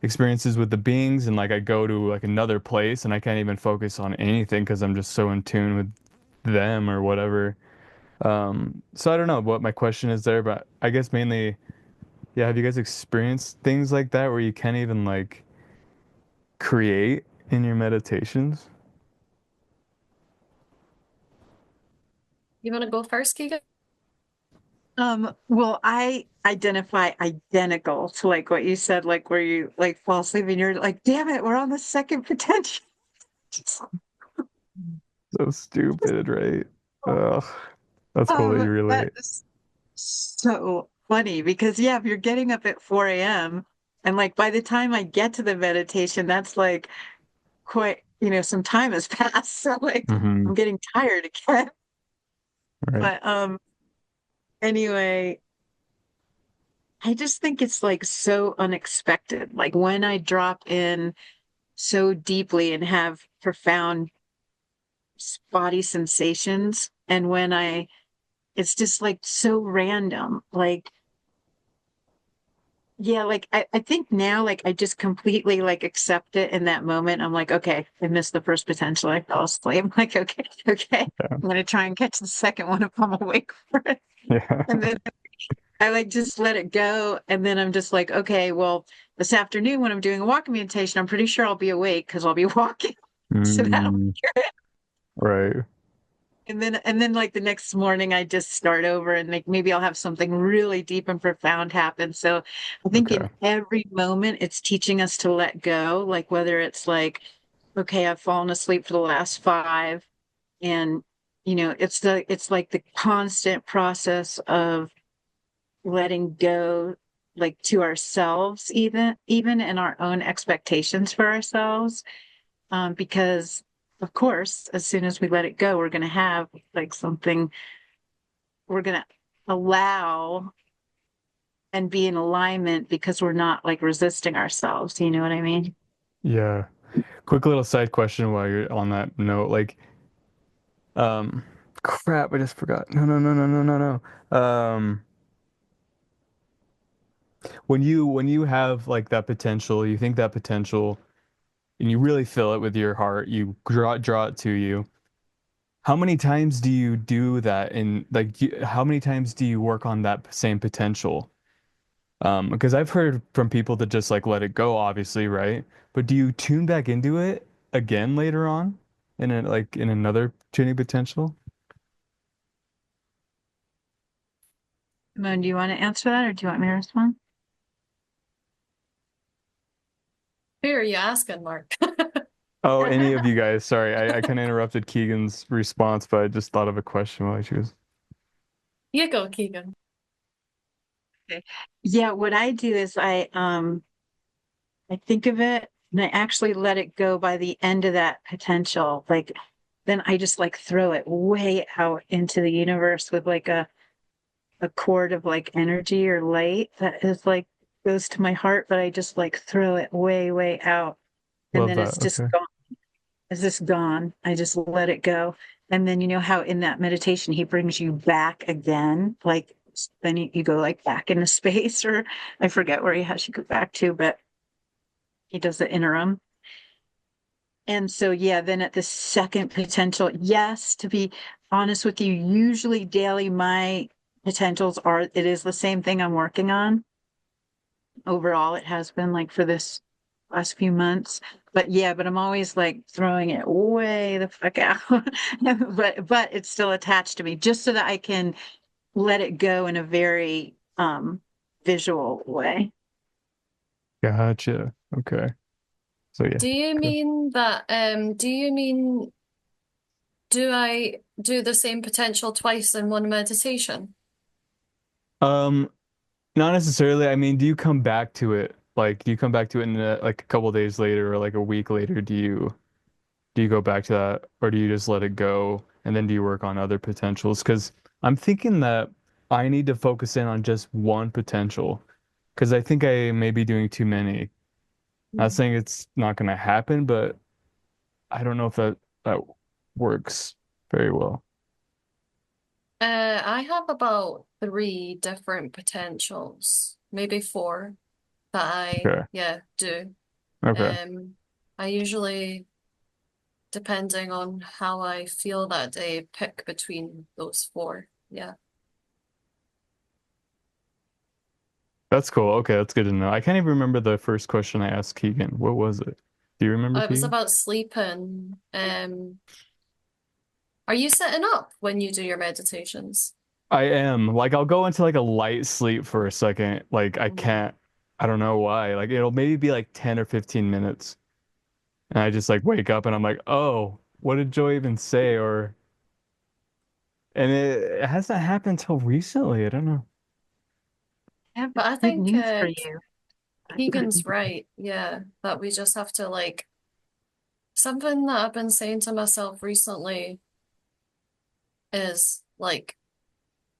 experiences with the beings, and like I go to like another place and I can't even focus on anything because I'm just so in tune with them or whatever. So I don't know what my question is there, but I guess mainly, yeah, have you guys experienced things like that where you can't even like create in your meditations? You want to go first, Keegan? Well, I identify identical to like what you said, like where you like fall asleep and you're like, damn it, we're on the second potential. So stupid, right? Ugh, that's cool that you That relate. is so funny because yeah, if you're getting up at 4 a.m. and like by the time I get to the meditation, that's like quite, some time has passed. So like Hmm. I'm getting tired again. Right. But anyway, I just think it's like so unexpected. Like when I drop in so deeply and have profound body sensations, and when it's just like so random. Like, yeah, like I think now, like I just completely like accept it in that moment. I'm like, okay, I missed the first potential. I fell asleep. I'm like, okay, okay. Yeah. I'm gonna try and catch the second one if I'm awake for it. Yeah. And then I like just let it go. And then I'm just like, okay, well, this afternoon when I'm doing a walking meditation, I'm pretty sure I'll be awake because I'll be walking. So that'll be Mm, good. right. And then like the next morning I just start over and like maybe I'll have something really deep and profound happen. So I think in Okay. every moment it's teaching us to let go, like whether it's like, okay, I've fallen asleep for the last five, and it's like the constant process of letting go, like to ourselves, even in our own expectations for ourselves, because of course as soon as we let it go we're going to have like something, we're going to allow and be in alignment because we're not like resisting ourselves, you know what I mean? Yeah. Quick little side question while you're on that note. Like, um, crap, I just forgot. No, no, no, no, no, no, no. When you have like that potential, you think that potential, and you really feel it with your heart, you draw it to you. How many times do you do that? And like, how many times do you work on that same potential? Because I've heard from people that just like let it go, obviously, right? But do you tune back into it again later on in another tuning potential? Moon, do you want to answer that or do you want me to respond? Who are you asking, Mark? Oh, any of you guys? Sorry, I kind of interrupted Keegan's response, but I just thought of a question while she was. You go, Keegan. Okay. Yeah, what I do is I think of it and I actually let it go by the end of that potential. Like then I just like throw it way out into the universe with like a cord of like energy or light that is like goes to my heart, but I just like throw it way, way out. And Love then that. it's just Okay. gone. is this gone? I just let it go. And then you know how in that meditation he brings you back again, like then you go like back into space, or I forget where he has you go back to, but he does the interim. And so yeah, then at the second potential, yes, to be honest with you, usually daily my potentials are it is the same thing I'm working on. Overall, it has been like for this last few months. But yeah, but I'm always like throwing it way the fuck out. But it's still attached to me just so that I can let it go in a very visual way. Gotcha. Okay. So yeah. Do you Okay. mean that, do you mean, do I do the same potential twice in one meditation? Um, Not necessarily. I mean, do you come back to it? Like, do you come back to it in like a couple days later or like a week later? Do you go back to that, or do you just let it go and then do you work on other potentials? Because I'm thinking that I need to focus in on just one potential because I think I may be doing too many. Not saying it's not going to happen, but I don't know if that works very well. I have about three different potentials, maybe four that Okay. yeah, do. Okay. Um, I usually, depending on how I feel that day, pick between those four. Yeah. That's cool. Okay, that's good to know. I can't even remember the first question I asked Keegan. What was it? Do you remember, It was Keegan? about sleeping. Are you sitting up when you do your meditations? I am. Like I'll go into like a light sleep for a second. Like I Mm. can't I don't know why. Like it'll maybe be like 10 or 15 minutes. And I just like wake up and I'm like, "Oh, what did Joe even say?" Or and it hasn't happened until recently. I don't know. I have But I good think news for you. Keegan's right. Yeah, that we just have to like something that I've been saying to myself recently is like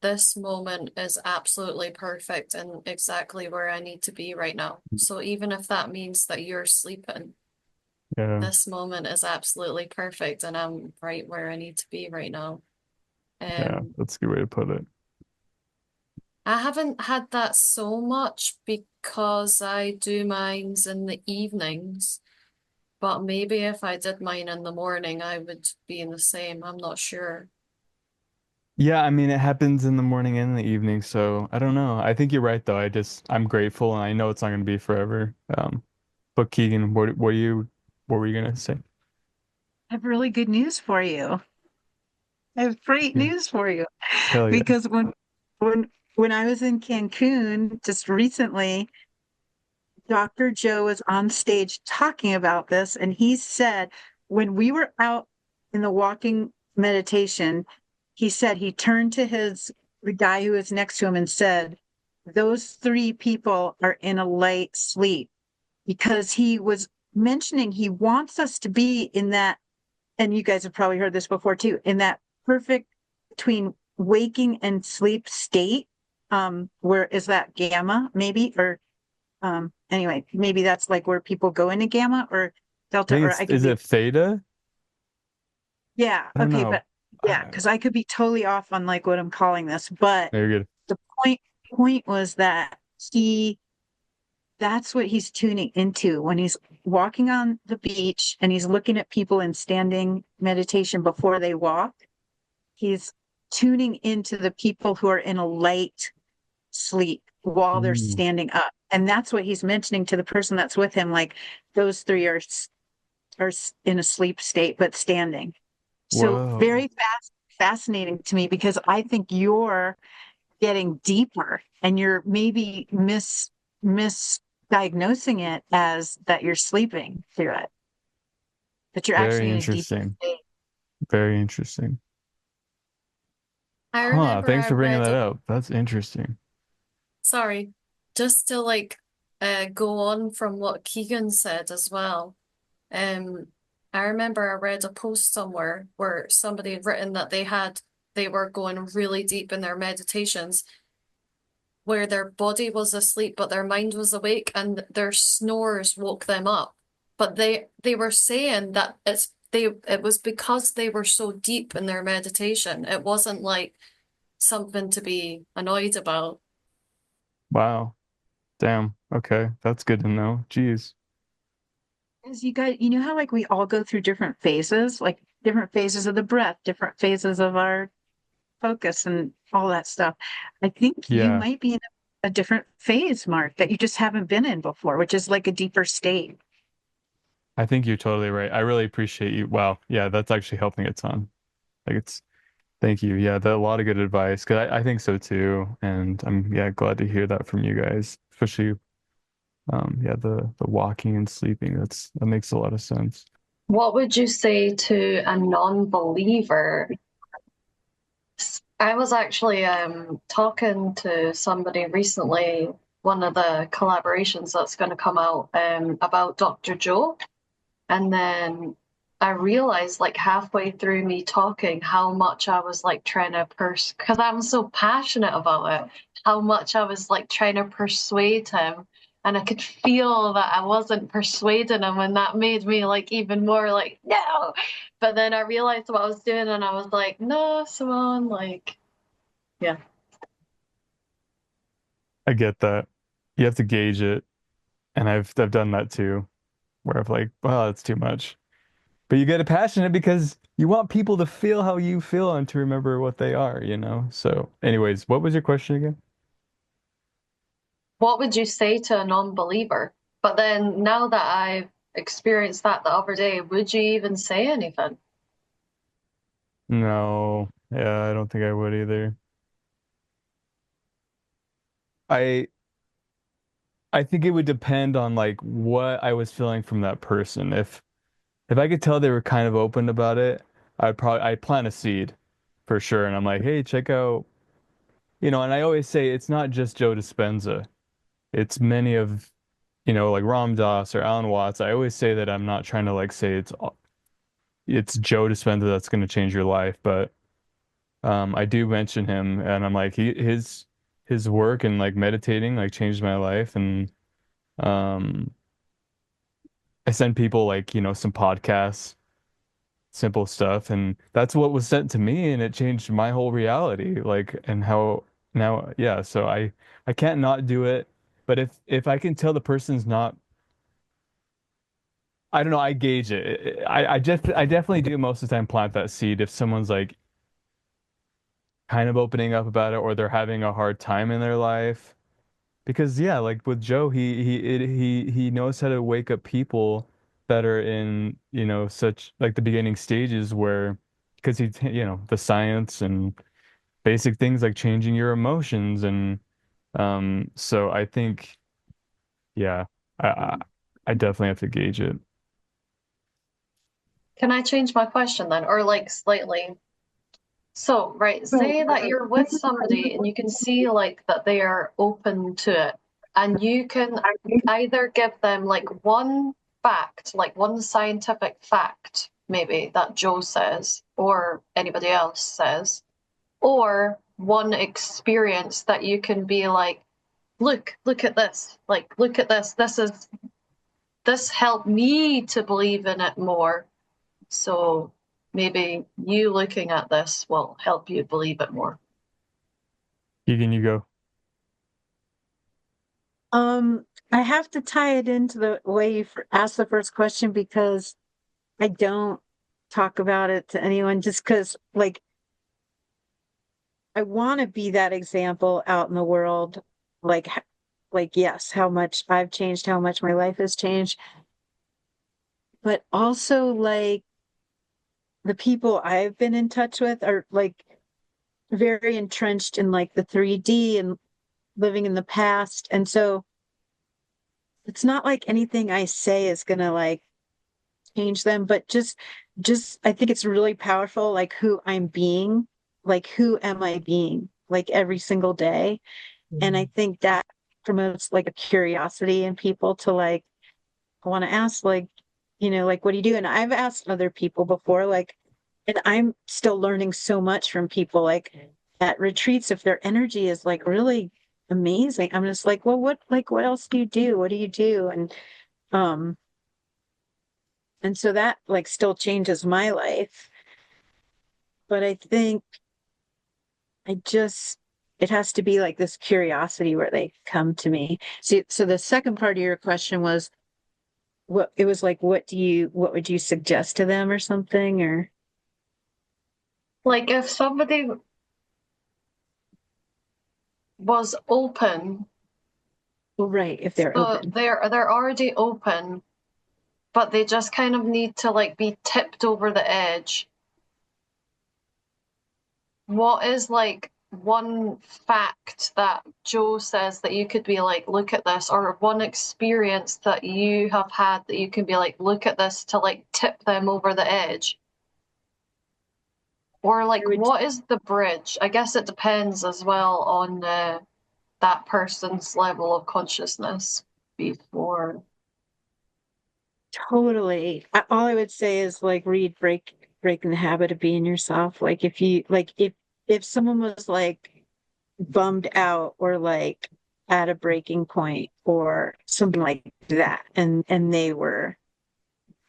this moment is absolutely perfect and exactly where I need to be right now. So even if that means that you're sleeping, Yeah. this moment is absolutely perfect and I'm right where I need to be right now. Yeah, Um, that's a good way to put it. I haven't had that so much because I do mines in the evenings, but maybe if I did mine in the morning, I would be in the same. I'm not sure. Yeah, I mean it happens in the morning and in the evening, so I don't know. I think you're right though. I'm grateful and I know it's not gonna be forever. But Keegan, what were you gonna say? I have really good news for you. I have great Yeah. news for you. Hell yeah. Because when when I was in Cancun just recently, Dr. Joe was on stage talking about this, and he said when we were out in the walking meditation, he said he turned to the guy who was next to him and said, "Those three people are in a light sleep," because he was mentioning he wants us to be in that, and you guys have probably heard this before too, in that perfect between waking and sleep state. Where is that gamma, maybe? Or anyway, maybe that's like where people go into gamma or I delta, think or I could is be, it theta? yeah, I don't okay, know. but yeah, because I could be totally off on like what I'm calling this. But Very good. the point was that he that's what he's tuning into when he's walking on the beach and he's looking at people in standing meditation before they walk. He's tuning into the people who are in a light sleep while they're Mm. standing up. And that's what he's mentioning to the person that's with him. Like those three are in a sleep state, but standing. So Whoa. very fascinating to me because I think you're getting deeper and you're maybe misdiagnosing it as that you're sleeping through it, but you're Very actually in a deeper interesting. state. Very interesting. I Huh. remember Thanks I for bringing read that a up. That's interesting. sorry, just to like go on from what Keegan said as well. Um, I remember I read a post somewhere where somebody had written that they were going really deep in their meditations where their body was asleep but their mind was awake and their snores woke them up. But they were saying that it was because they were so deep in their meditation. It wasn't like something to be annoyed about. Wow. Damn. Okay. That's good to know. Jeez. As you guys, you know how like we all go through different phases, like different phases of the breath, different phases of our focus and all that stuff. I think you Yeah. might be in a different phase, Mark, that you just haven't been in before, which is like a deeper state. I think you're totally right. I really appreciate you. Wow. Yeah, that's actually helping a ton. Like it's thank you. Yeah, that a lot of good advice. 'Cause I think so too. And I'm yeah, glad to hear that from you guys. Especially yeah, the walking and sleeping. That makes a lot of sense. What would you say to a non-believer? I was actually talking to somebody recently, one of the collaborations that's going to come out about Dr. Joe. And then I realized like halfway through me talking how much I was like trying to because I'm so passionate about it, how much I was like trying to persuade him. And I could feel that I wasn't persuading him, and that made me like even more like, no. But then I realized what I was doing, and I was like, no, Simone, like, yeah. I get that. You have to gauge it. And I've done that too, where I've like, well, it's too much. But you get it passionate because you want people to feel how you feel and to remember what they are, you know? So, anyways, what was your question again? What would you say to a non-believer? But then now that I've experienced that the other day, would you even say anything? No, yeah, I don't think I would either. I I think it would depend on like what I was feeling from that person. If I could tell they were kind of open about it, I'd plant a seed for sure. And I'm like, hey, check out, and I always say it's not just Joe Dispenza. It's many of, like Ram Dass or Alan Watts. I always say that I'm not trying to like say it's Joe Dispenza that's going to change your life, but I do mention him, and I'm like his work and like meditating like changed my life, and um I send people like some podcasts, simple stuff, and that's what was sent to me, and it changed my whole reality, like and how now, yeah. So I can't not do it, but if I can tell the person's not, I don't know, I gauge it. I definitely do most of the time plant that seed if someone's like kind of opening up about it or they're having a hard time in their life. Because yeah, like with Joe, he knows how to wake up people that are in, such like the beginning stages where because the science and basic things like changing your emotions and so I think yeah, I I, I definitely have to gauge it. Can I change my question then? Or like slightly? So, right, say that you're with somebody and you can see like that they are open to it, and you can either give them like one fact, like one scientific fact, maybe that Joe says or anybody else says, or one experience that you can be like, look at this, like, look at this. This helped me to believe in it more. So maybe you looking at this will help you believe it more. Keegan, you go. I have to tie it into the way you asked the first question because I don't talk about it to anyone just because, like, I want to be that example out in the world, like, yes, how much I've changed, how much my life has changed, but also like the people I've been in touch with are like very entrenched in like the 3D and living in the past, and so it's not like anything I say is gonna like change them, but just I think it's really powerful, like who I'm being, like who am I being, like every single day. And I think that promotes like a curiosity in people to like want to ask, like, like what do you do? And I've asked other people before, like, and I'm still learning so much from people like at retreats, if their energy is like really amazing. I'm just like, well, what else do you do? What do you do? And um And so that like still changes my life. But I think I just, it has to be like this curiosity where they come to me. See, so the second part of your question was what it was like, what would you suggest to them or something? Or, Like if somebody was open, well, right, if they're so open. they're already open, but they just kind of need to like be tipped over the edge. What is like one fact that Joe says that you could be like, look at this, or one experience that you have had that you can be like, look at this to like tip them over the edge? Or like, I would what is the bridge? I guess it depends as well on that person's level of consciousness before. totally, all I would say is like read breaking the habit of being yourself. Like if you like if someone was like bummed out or like at a breaking point or something like that and they were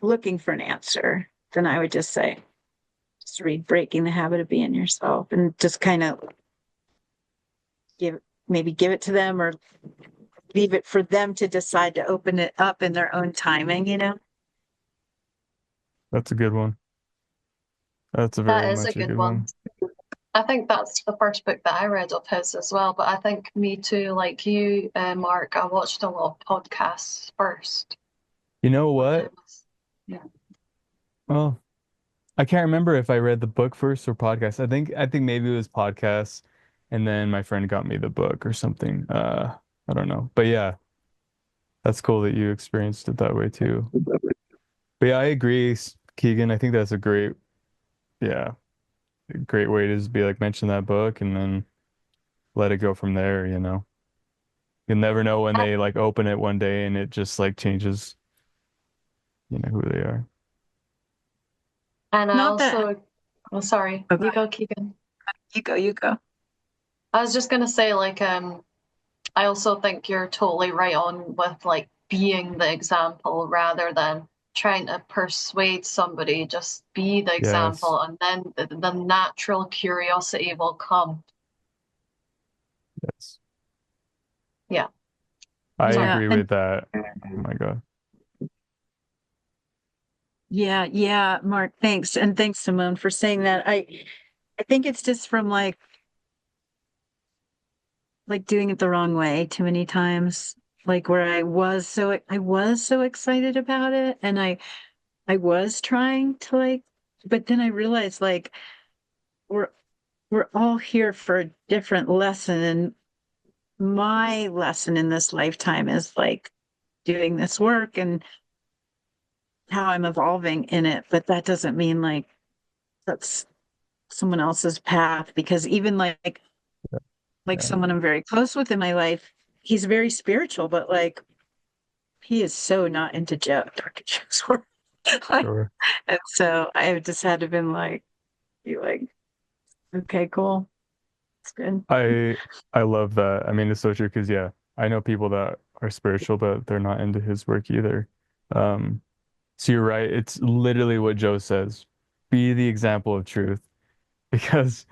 looking for an answer, then I would just say just read breaking the habit of being yourself and just kind of give maybe give it to them or leave it for them to decide to open it up in their own timing, you know. That's a good one. That's a That very is a much a good good one. one. I think that's the first book that I read of his as well. But I think me too, like you, Mark, I watched a lot of podcasts first. You know When I what? was, yeah. Well, I can't remember if I read the book first or podcast. I think maybe it was podcasts, and then my friend got me the book or something. I don't know. But yeah, that's cool that you experienced it that way too. But yeah, I agree, Keegan. I think that's a yeah, a great way to just be like mention that book and then let it go from there, you know. You'll never know when they like open it one day and it just like changes, who they are. And I Not that also, oh, sorry, oh, you go, Keegan. you go. I was just gonna say, like, I also think you're totally right on with like being the example rather than trying to persuade somebody. Just be the Yes. example, and then the natural curiosity will come. Yes. Yeah, I sorry. Yeah, agree and with that. Oh my God. yeah, Mark, thanks. And thanks, Simone, for saying that. I think it's just from like doing it the wrong way too many times. Like where I was so excited about it and I was trying to like but then I realized like we're we're all here for a different lesson and my lesson in this lifetime is like doing this work and how I'm evolving in it. But that doesn't mean like that's someone else's path because even like Yeah, someone I'm very close with in my life, he's very spiritual, but like he is so not into Dr. Joe's work. Like, sure. and so I just had to been like, be like, okay, cool. It's good. I I love that. I mean, it's so true because yeah, I know people that are spiritual, but they're not into his work either. Um, so you're right. It's literally what Joe says. Be the example of truth because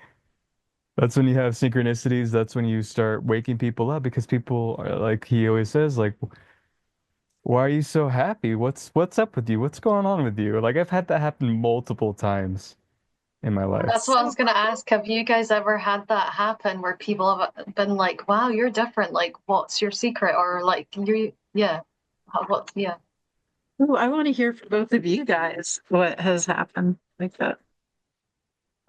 that's when you have synchronicities. That's when you start waking people up because people are like he always says, like, why are you so happy? What's up with you? What's going on with you? Like I've had that happen multiple times in my life. That's what I So was gonna ask. Have you guys ever had that happen where people have been like, "Wow, you're different. Like, what's your secret?" Or like, yeah, what, yeah. ooh, I want to hear from both of you guys what has happened like that.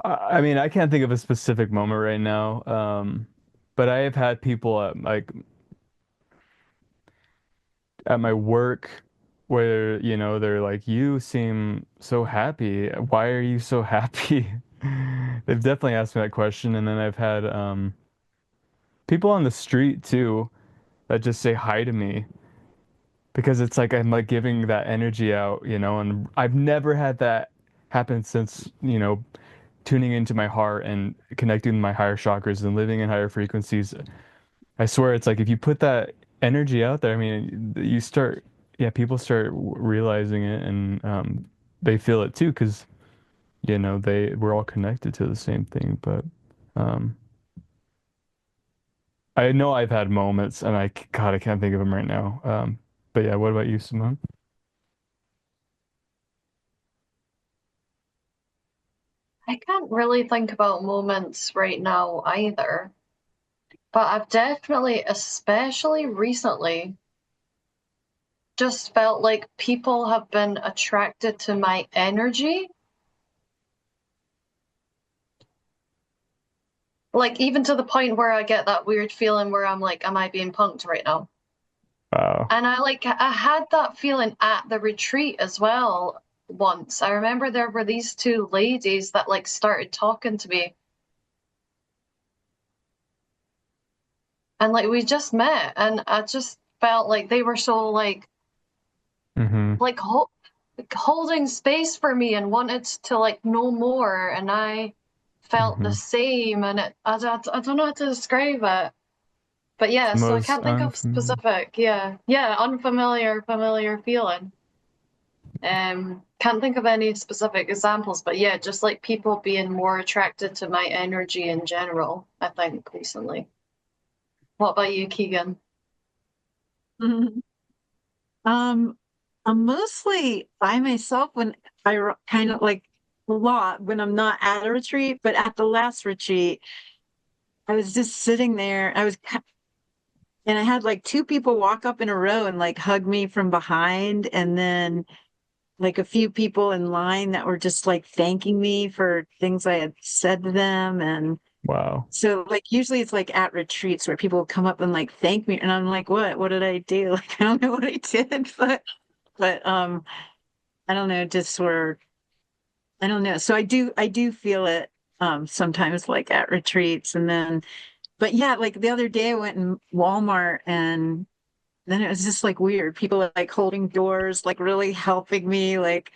I mean, I can't think of a specific moment right now. But I have had people at my work where, they're like, you seem so happy. Why are you so happy? They've definitely asked me that question. And then I've had people on the street too that just say hi to me because it's like I'm like giving that energy out, and I've never had that happen since, tuning into my heart and connecting with my higher chakras and living in higher frequencies. I swear it's like if you put that energy out there, I mean, you start yeah, people start realizing it and they feel it too because we're all connected to the same thing. But um, I know I've had moments, and God, I can't think of them right now. But yeah, what about you, Simone? I can't really think about moments right now either, but I've definitely, especially recently, just felt like people have been attracted to my energy. Like, even to the point where I get that weird feeling where I'm like, am I being punked right now? Wow. And I had that feeling at the retreat as well once. I remember there were these two ladies that like started talking to me, and like we just met, and I just felt like they were so Mm-hmm. like holding space for me and wanted to like know more, and I felt the Mm-hmm. same, and I don't know how to describe it. But It's yeah, the so I most can't think of unfamiliar. specific. Yeah, yeah, unfamiliar, familiar feeling. Can't think of any specific examples, but yeah, just like people being more attracted to my energy in general, I think recently. What about you, Keegan? Mhm. Um, I'm mostly by myself when kind of like a lot when I'm not at a retreat, but at the last retreat, I was just sitting there. And I had like two people walk up in a row and like hug me from behind, and then like a few people in line that were just like thanking me for things I had said to them. And Wow. so like usually it's like at retreats where people come up and like thank me, and I'm like, what did I do? Like I don't know what I did, but I don't know, just where I don't know. So I do feel it sometimes like at retreats. And then but yeah, like the other day I went in Walmart, and then it was just like weird. People like holding doors, like really helping me, like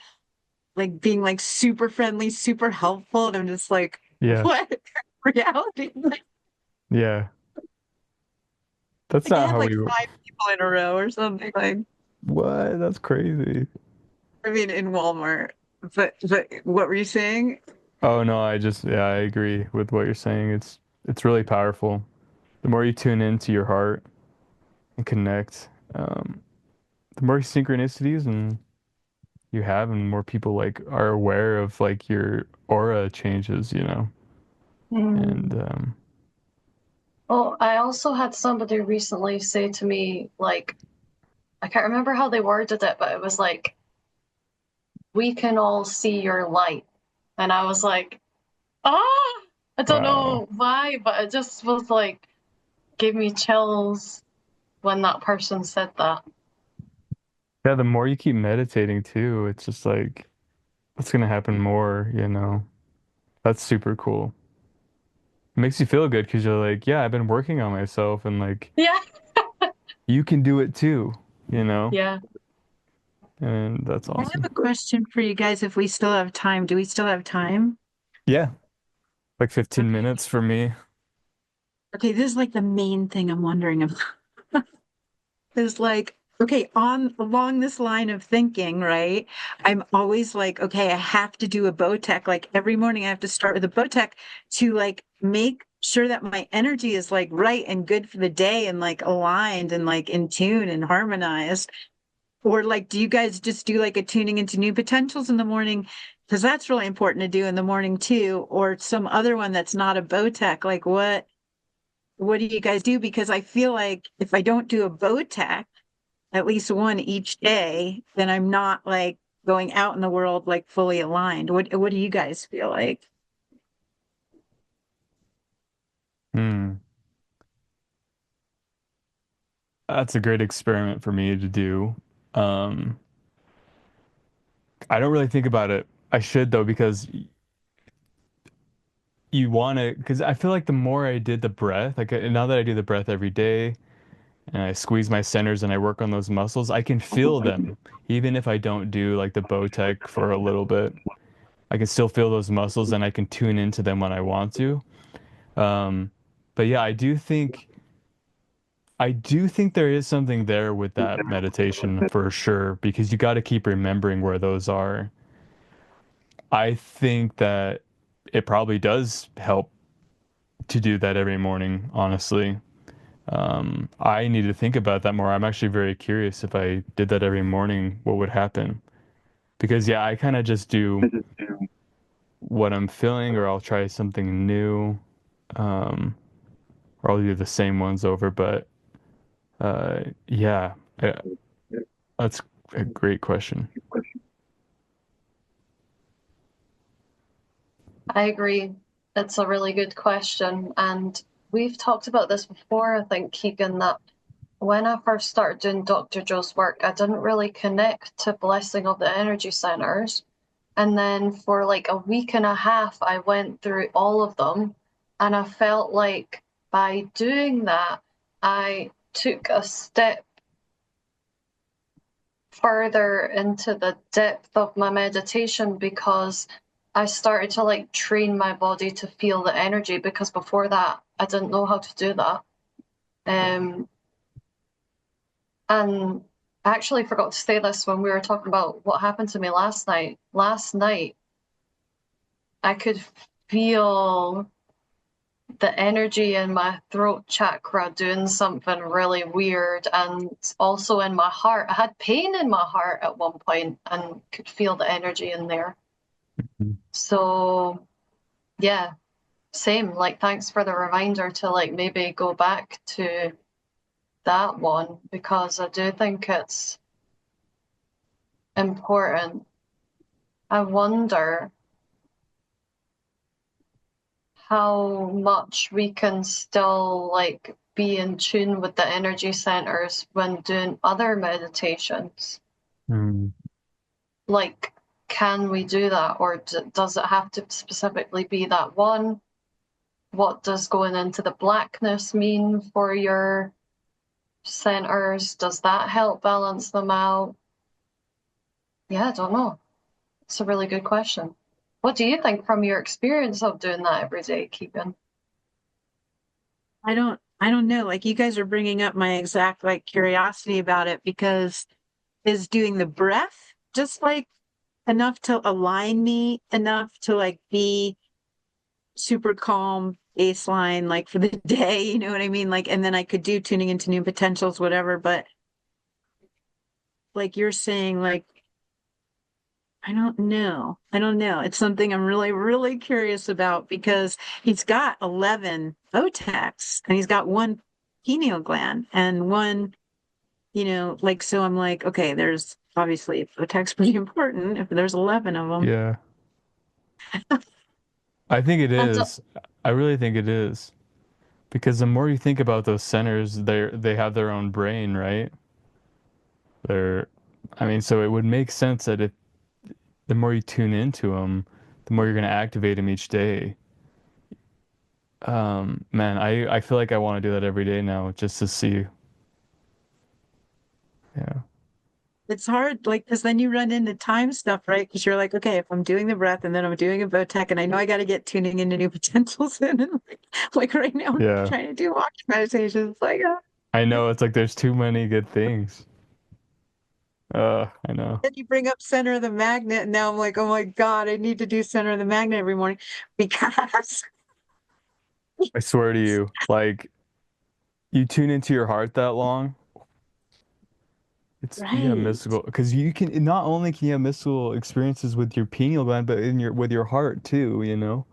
being like super friendly, super helpful. And I'm just like, Yeah. what reality? Like Yeah. That's I not had how like we. five people in a row or something. Like What? That's crazy. I mean in Walmart. But what were you saying? Oh no, yeah, I agree with what you're saying. It's really powerful. The more you tune into your heart and connect, the more synchronicities and you have, and more people like are aware of like your aura changes. And Hmm. Oh, I also had somebody recently say to me, like, I can't remember how they worded it, but it was like, we can all see your light. And I was like, ah, I don't wow. know why, but it just was like, gave me chills when that person said that. Yeah, the more you keep meditating too, it's just like it's gonna happen more. That's super cool. It makes you feel good because you're like, yeah, I've been working on myself and like Yeah. you can do it too. Yeah. And that's I have awesome. a question for you guys if we still have time. Do we still have time? Yeah, like 15 Okay. minutes for me. Okay, this is like the main thing I'm wondering about. Is like, okay, on along this line of thinking, right? I'm always like, okay, I have to do a Botech. Like every morning I have to start with a Botech to like make sure that my energy is like right and good for the day and like aligned and like in tune and harmonized. Or like, do you guys just do like a tuning into new potentials in the morning? Because that's really important to do in the morning too, or some other one that's not a Botech. Like what do you guys do? Because I feel like if I don't do a Botech, at least one each day, then I'm not like going out in the world like fully aligned. What do you guys feel like? Hmm. That's a great experiment for me to do. Um, I don't really think about it. I should though, because you want to, because I feel like the more I did the breath, like now that I do the breath every day and I squeeze my centers and I work on those muscles, I can feel them. Even if I don't do like the Bowtech for a little bit, I can still feel those muscles and I can tune into them when I want to. Um, but yeah, I do think I do think there is something there with that meditation for sure, because you got to keep remembering where those are. I think that it probably does help to do that every morning, honestly. I need to think about that more. I'm actually very curious if I did that every morning, what would happen? Because yeah, I kind of just do what I'm feeling, or I'll try something new, um, or I'll do the same ones over. But yeah, uh, that's a great question. I agree. It's a really good question. And we've talked about this before, I think, Keegan, that when I first started doing Dr. Joe's work, I didn't really connect to blessing of the energy centers. And then for like a week and a half, I went through all of them. And I felt like by doing that, I took a step further into the depth of my meditation because I started to like train my body to feel the energy because before that I didn't know how to do that. Um, and I actually forgot to say this when we were talking about what happened to me last night. Last night I could feel the energy in my throat chakra doing something really weird, and also in my heart. I had pain in my heart at one point and could feel the energy in there. Mhm. So yeah, same. Like, thanks for the reminder to like maybe go back to that one because I do think it's important. I wonder how much we can still like be in tune with the energy centers when doing other meditations. Mm. Like, can we do that, or does it have to specifically be that one? What does going into the blackness mean for your centers? Does that help balance them out? Yeah, I don't know. It's a really good question. What do you think from your experience of doing that every day, Keegan? I don't know. Like you guys are bringing up my exact like curiosity about it because is doing the breath just like enough to align me enough to like be super calm baseline like for the day, you know what I mean? Like and then I could do tuning into new potentials, whatever, but like you're saying, like I don't know. I don't know. It's something I'm really, really curious about because he's got 11 Botox and he's got one pineal gland and one, like, so I'm like, okay, there's obviously Botox pretty important if there's 11 of them. Yeah, I think it And is. I really think it is. Because the more you think about those centers, they have their own brain, right? They're, I mean, so it would make sense that if the more you tune into them, the more you're going to activate them each day. Man, I feel like I want to do that every day now just to see. Yeah. It's hard, like, because then you run into time stuff, right? Because you're like, okay, if I'm doing the breath and then I'm doing a Botech, and I know I got to get tuning into new potentials in, and like right now I'm Yeah. trying to do walking meditation. It's like, I know it's like there's too many good things. I know. then you bring up center of the magnet, and now I'm like, oh my God, I need to do center of the magnet every morning because I swear to you, like you tune into your heart that long, it's you have right. mystical because you can not only can you have mystical experiences with your pineal gland, but in your with your heart too, you know?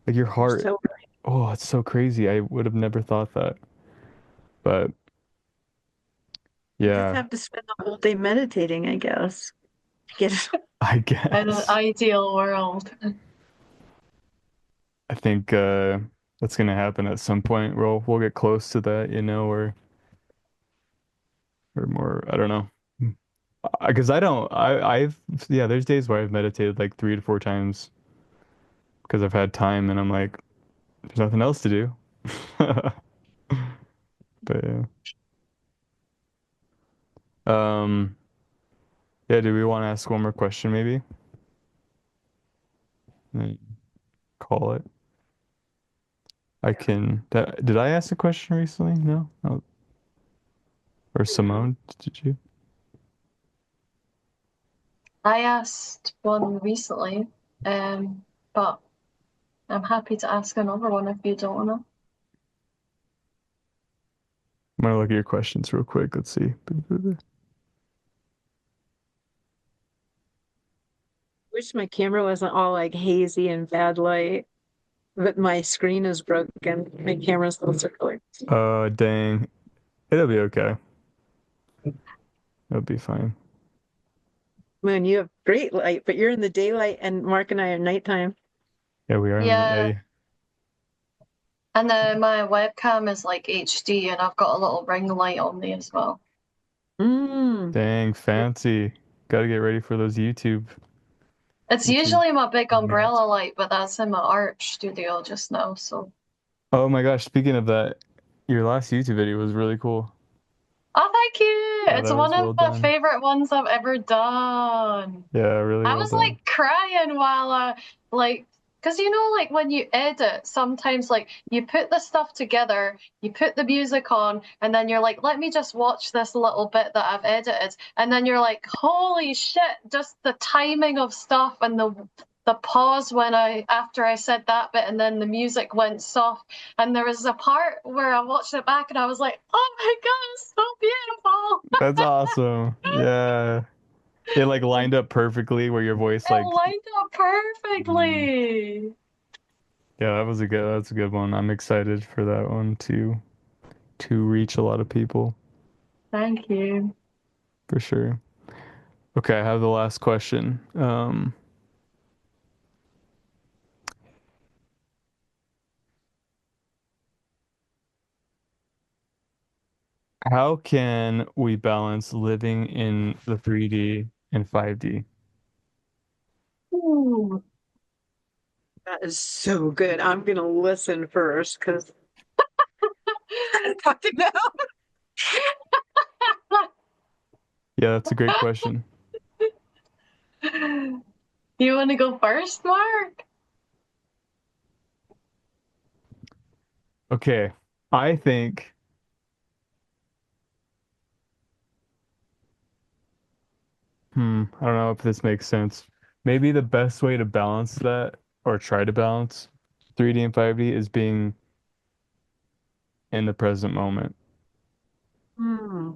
Like your You're heart, so oh, it's so crazy. I would have never thought that. But You just yeah, have to spend the whole day meditating, I guess. To get it. I in an guess. ideal world. I think that's gonna happen at some point. We'll get close to that, you know, or more, I don't know. Because I don't I've yeah, there's days where I've meditated like 3 to 4 times because I've had time and I'm like, there's nothing else to do. But yeah. Um, yeah, do we want to ask one more question maybe? And call it. I can. Did I ask a question recently? No. Oh, Or Simone, did you? I asked one recently, but I'm happy to ask another one if you don't know. I'm gonna look at your questions real quick. Let's see. Wish my camera wasn't all like hazy and bad light, but my screen is broken. My camera's still circling. Dang. It'll be okay. It'll be fine. Moon, you have great light, but you're in the daylight, and Mark and I are nighttime. Yeah, we are in the Yeah, A. and then my webcam is like HD, and I've got a little ring light on me as well. Mm. Dang, fancy. Gotta get ready for those It's YouTube usually my big thumbnails. umbrella light, but that's in my art studio just now, so. Oh my gosh, speaking of that, your last YouTube video was really cool. Oh, thank you! Yeah, It's that one was of well my done. favorite ones I've ever done. Yeah, really I well was done. like crying while like, because like when you edit, sometimes like you put the stuff together, you put the music on, and then you're like, let me just watch this little bit that I've edited. And then you're like, holy shit, just the timing of stuff and the pause when after I said that bit and then the music went soft. And there was a part where I watched it back and I was like, oh my God, it's so beautiful. That's awesome. Yeah. It like lined up perfectly where your voice It like lined up mm. perfectly. Yeah, that's a good one. I'm excited for that one to reach a lot of people Thank you. for sure. Okay, I have the last question. How can we balance living in the 3D and 5D? Ooh, that is so good. I'm gonna listen first because I talk to now. Yeah, that's a great question. You want to go first, Mark? Okay, I think I don't know if this makes sense. Maybe the best way to balance that or try to balance 3D and 5D is being in the present moment Hmm.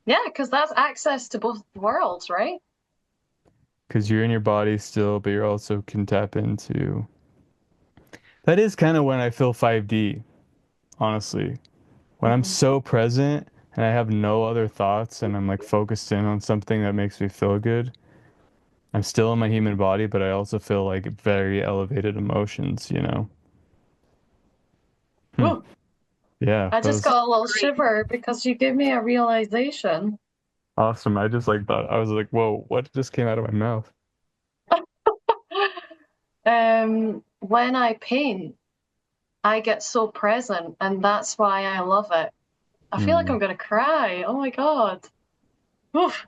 Yeah, because that's access to both worlds, right? because you're in your body still, but you're also can tap into. That is kind of when I feel 5D, honestly. When I'm Mhm. so present and I have no other thoughts and I'm like focused in on something that makes me feel good, I'm still in my human body, but I also feel like very elevated emotions, you know? Hmm. Ooh, Yeah, I that just was got a little Great. shiver because you gave me a realization. awesome. I just like thought, I was like, whoa, what just came out of my mouth? When I paint, I get so present, and that's why I love it. I feel like Hmm, I'm gonna cry. Oh my God. Oof.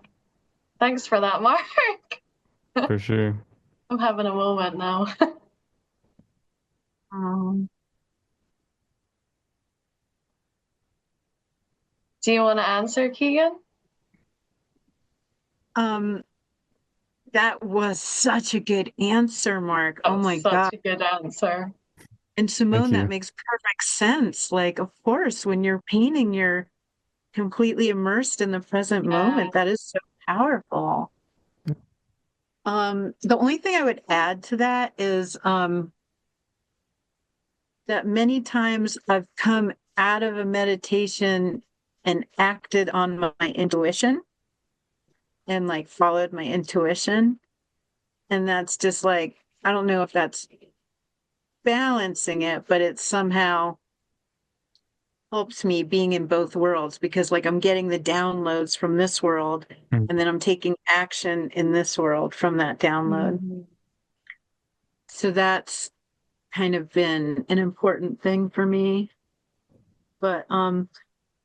Thanks for that, Mark. for sure. I'm having a moment now. Um, Do you want to answer, Keegan? um, that was such a good answer, Mark. That Oh was my such God. a good answer. And Thank Simone, that you. makes perfect sense. Like, of course, when you're painting, you're completely immersed in the present Yeah. moment. That is so powerful. The only thing I would add to that is that many times I've come out of a meditation and acted on my intuition and like followed my intuition. And that's just like, I don't know if that's balancing it, but it somehow helps me being in both worlds because like I'm getting the downloads from this world Hmm. and then I'm taking action in this world from that download. Mhm. So that's kind of been an important thing for me.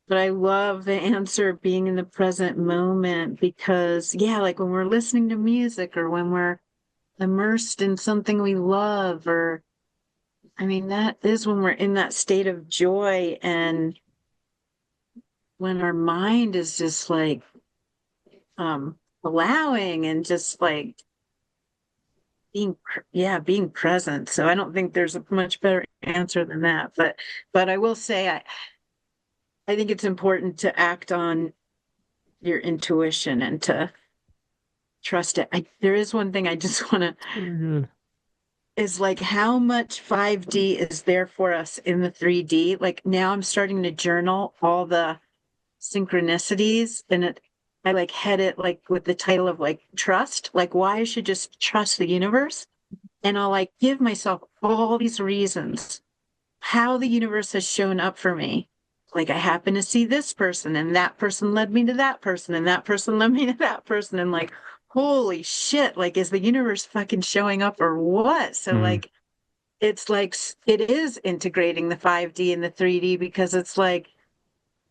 But I love the answer being in the present moment because yeah, like when we're listening to music or when we're immersed in something we love or I mean that is when we're in that state of joy and when our mind is just like allowing and just like being present. So I don't think there's a much better answer than that. But I will say I think it's important to act on your intuition and to trust it. There is one thing I just want to Very good. is like how much 5D is there for us in the 3D. Like now I'm starting to journal all the synchronicities and I like head it like with the title of like trust, like why I should just trust the universe. And I'll like give myself all these reasons how the universe has shown up for me. Like I happen to see this person and that person led me to that person and that person led me to that person. And like, holy shit, like is the universe fucking showing up or what? So Mm. like, it's like, it is integrating the 5D and the 3D because it's like,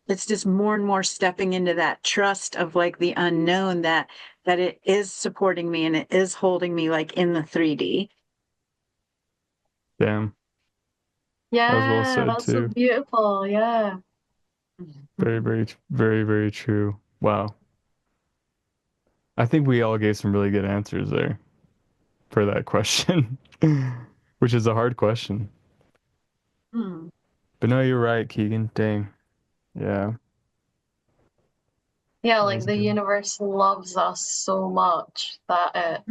it's just more and more stepping into that trust of like the unknown that it is supporting me and it is holding me like in the 3D. Damn. That was well Yeah, said that's so too. beautiful. Yeah. Very, very, very, very true. Wow. I think we all gave some really good answers there for that question, which is a hard question. Hmm. But no, you're right, Keegan. Dang. Yeah, Yeah, that like was the good. universe loves us so much that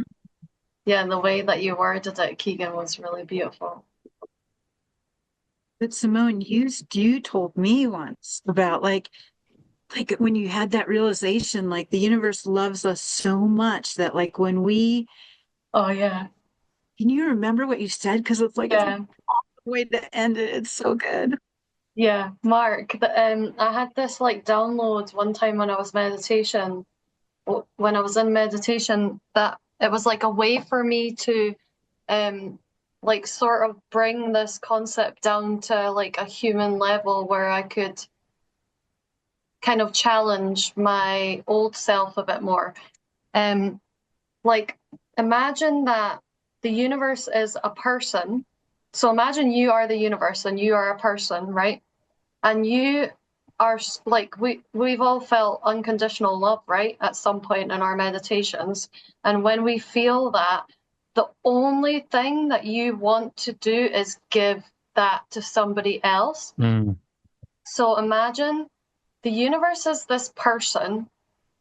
yeah, and the way that you worded it, Keegan, was really beautiful. But Simone, you told me once about like when you had that realization, like the universe loves us so much that like when we Oh yeah. can you remember what you said? Because it's a Yeah. way to end it. It's so good. Yeah. Mark, I had this like download one time when I was when I was in meditation, that it was like a way for me to like sort of bring this concept down to like a human level where I could kind of challenge my old self a bit more. Um, like imagine that the universe is a person. So imagine you are the universe and you are a person, right? And you are like we've all felt unconditional love, right? At some point in our meditations. And when we feel that, the only thing that you want to do is give that to somebody else. Mm. So imagine the universe is this person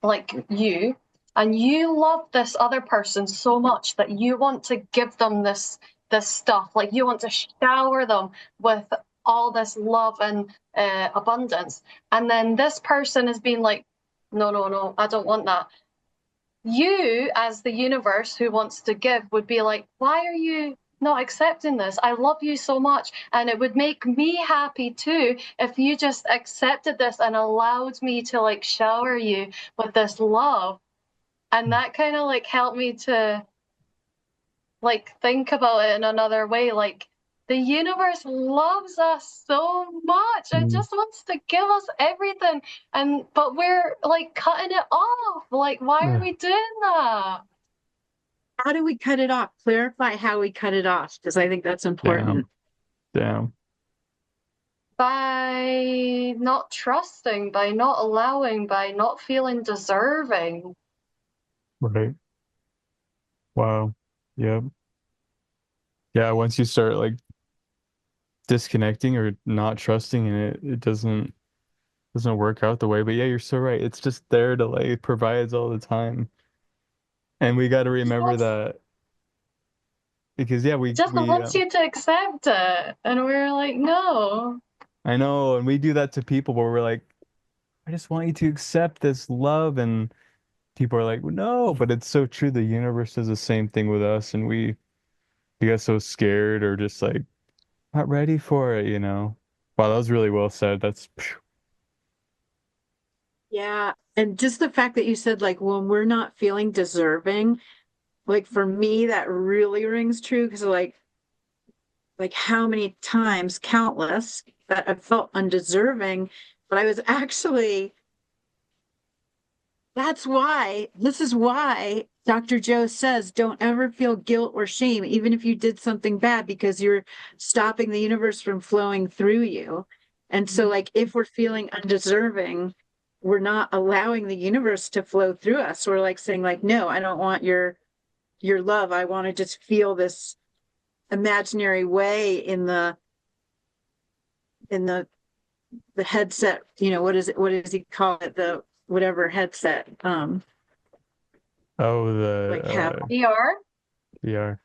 like you, and you love this other person so much that you want to give them this stuff, like you want to shower them with all this love and abundance, and then this person has been like, no, no, no, I don't want that. You, as the universe who wants to give, would be like, why are you not accepting this? I love you so much. And it would make me happy too if you just accepted this and allowed me to like shower you with this love. And that kind of like helped me to like think about it in another way. Like the universe loves us so much. It Mm. just wants to give us everything. And but we're like cutting it off. Like, why are Yeah. we doing that? How do we cut it off? Clarify how we cut it off, because I think that's important. Damn. Damn. By not trusting, by not allowing, by not feeling deserving. Right. Wow. Yep. Yeah, once you start like disconnecting or not trusting in it, it doesn't work out the way. But yeah, you're so right. It's just there to like provides all the time. And we got to remember Just, that because yeah, just wants you to accept it. And we're like, no. I know, and we do that to people where we're like, I just want you to accept this love, and people are like, no, but it's so true. The universe does the same thing with us, and we get so scared or just like not ready for it, you know. Wow, that was really well said. That's phew. Yeah. And just the fact that you said like when we're not feeling deserving, like for me, that really rings true because like how many times, countless, that I felt undeserving, but I was actually this is why Dr. Joe says don't ever feel guilt or shame, even if you did something bad, because you're stopping the universe from flowing through you. And so, like, if we're feeling undeserving, we're not allowing the universe to flow through us. We're like saying like, no, I don't want your love. I want to just feel this imaginary way in the headset, what is it? What does he call it? The whatever headset. Oh, Like have the VR? VR.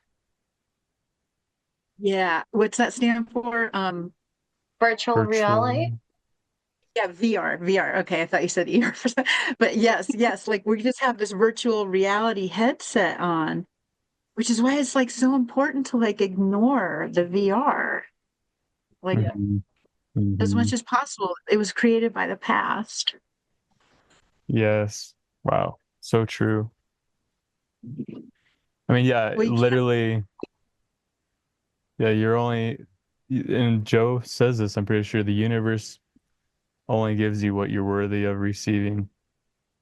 yeah. What's that stand for? Virtual reality? Virtual. Yeah, VR. Okay, I thought you said ear for some, but yes. Like we just have this virtual reality headset on, which is why it's like so important to like ignore the VR, like Mhm. as Mhm. much as possible. It was created by the past. Yes. Wow. So true. I mean, yeah, Well, you can't. literally, yeah, and Joe says this, I'm pretty sure the universe only gives you what you're worthy of receiving.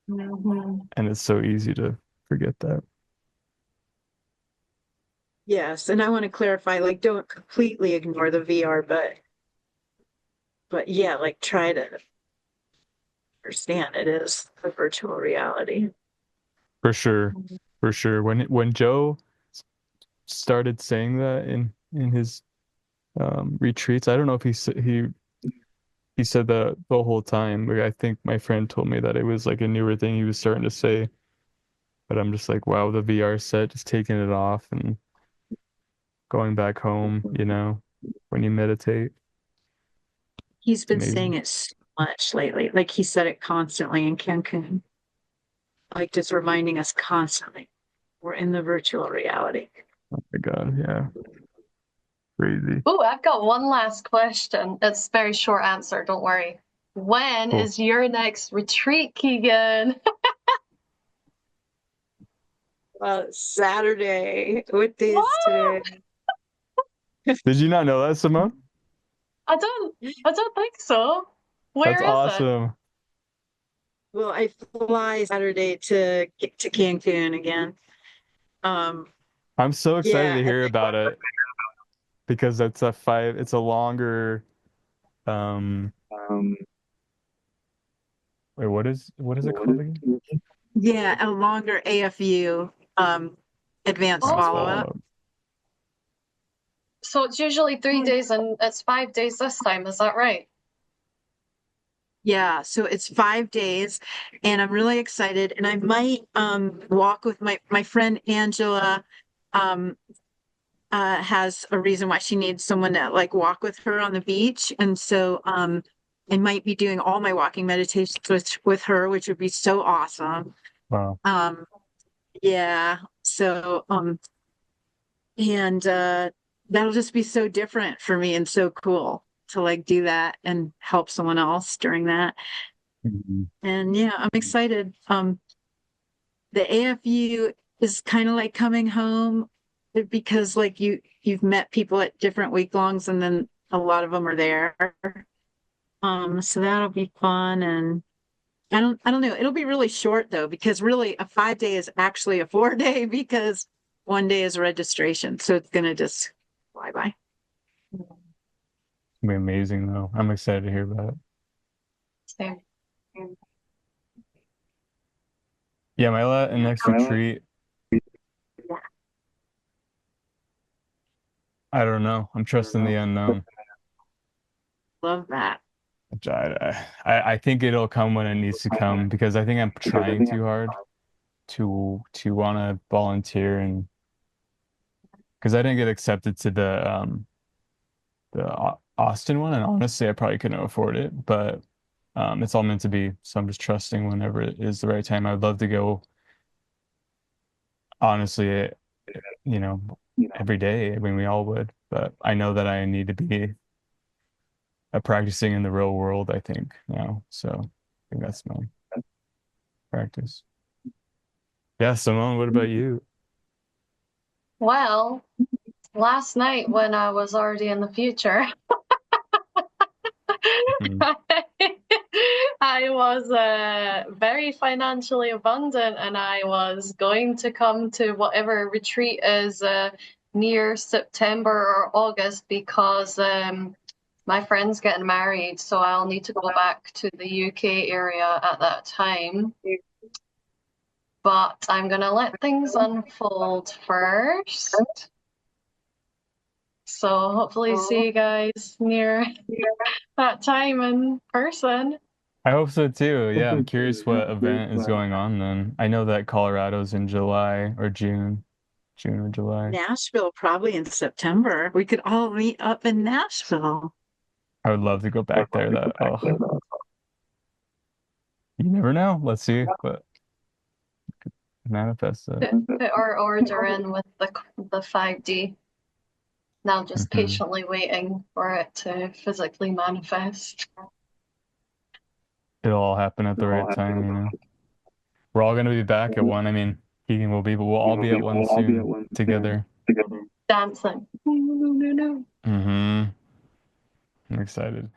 Mhm. And it's so easy to forget that. Yes, and I want to clarify, like, don't completely ignore the VR, but yeah, like try to understand it is a virtual reality. For sure. For sure. When Joe started saying that in his retreats, I don't know if he said that the whole time. Like, I think my friend told me that it was like a newer thing he was starting to say. But I'm just like, wow, the VR set, just taking it off and going back home, when you meditate. He's It's been saying amazing. it so much lately. Like he said it constantly in Cancun, like just reminding us constantly we're in the virtual reality. Oh my God, yeah. Crazy. Oh, I've got one last question. It's a very short answer, don't worry. When Cool. is your next retreat, Keegan? Saturday. What day is What? today? Did you not know that, Simone? I don't think so. That's Where is it? awesome. Well, I fly Saturday to Cancun again. Um, I'm so excited yeah, to and hear about it because it's a longer um um, wait, what is it called again? yeah, a longer AFU advanced That's follow-up. Oh, follow-up. so it's usually 3 days and it's 5 days this time, is that right? Yeah, so it's 5 days and I'm really excited. And I might walk with my friend Angela um has a reason why she needs someone to like walk with her on the beach. And so I might be doing all my walking meditations with her, which would be so awesome. Wow. Um yeah, so and that'll just be so different for me and so cool to like do that and help someone else during that. Mhm. And yeah, I'm excited. The AFU is kind of like coming home because like you've met people at different week longs and then a lot of them are there. So that'll be fun and I don't know. It'll be really short though, because really a 5 day is actually a 4 day because one day is registration. So it's gonna just fly by. It'll be amazing though. I'm excited to hear about it. Same. Yeah, my next retreat, I don't know. I'm trusting the unknown. Love that. I think it'll come when it needs to come because I think I'm trying too hard to want to volunteer and because I didn't get accepted to the Austin one and honestly I probably couldn't afford it, but it's all meant to be. So I'm just trusting whenever it is the right time. I'd love to go honestly, you know, every day. I mean, we all would, but I know that I need to be practicing in the real world, I think now. So I think that's my practice. Yeah, Simone, what about you? Well, last night when I was already in the future, Mhm. I was very financially abundant and I was going to come to whatever retreat is near September or August because my friend's getting married, so I'll need to go back to the UK area at that time. But I'm gonna let things unfold first. So hopefully see you guys near that time in person. I hope so too. Yeah, I'm curious what event is going on then. I know that Colorado's in July or June. June or July. Nashville probably in September. We could all meet up in Nashville. I would love to go back there. That you never know. Let's see, but manifest it. Put our order in with the 5D. Now just patiently waiting for it to physically manifest. It'll all happen at the right time, you know. We're all gonna be back at one. I mean, Keegan will be, but we'll all be at one soon together. Dancing. No. I'm excited.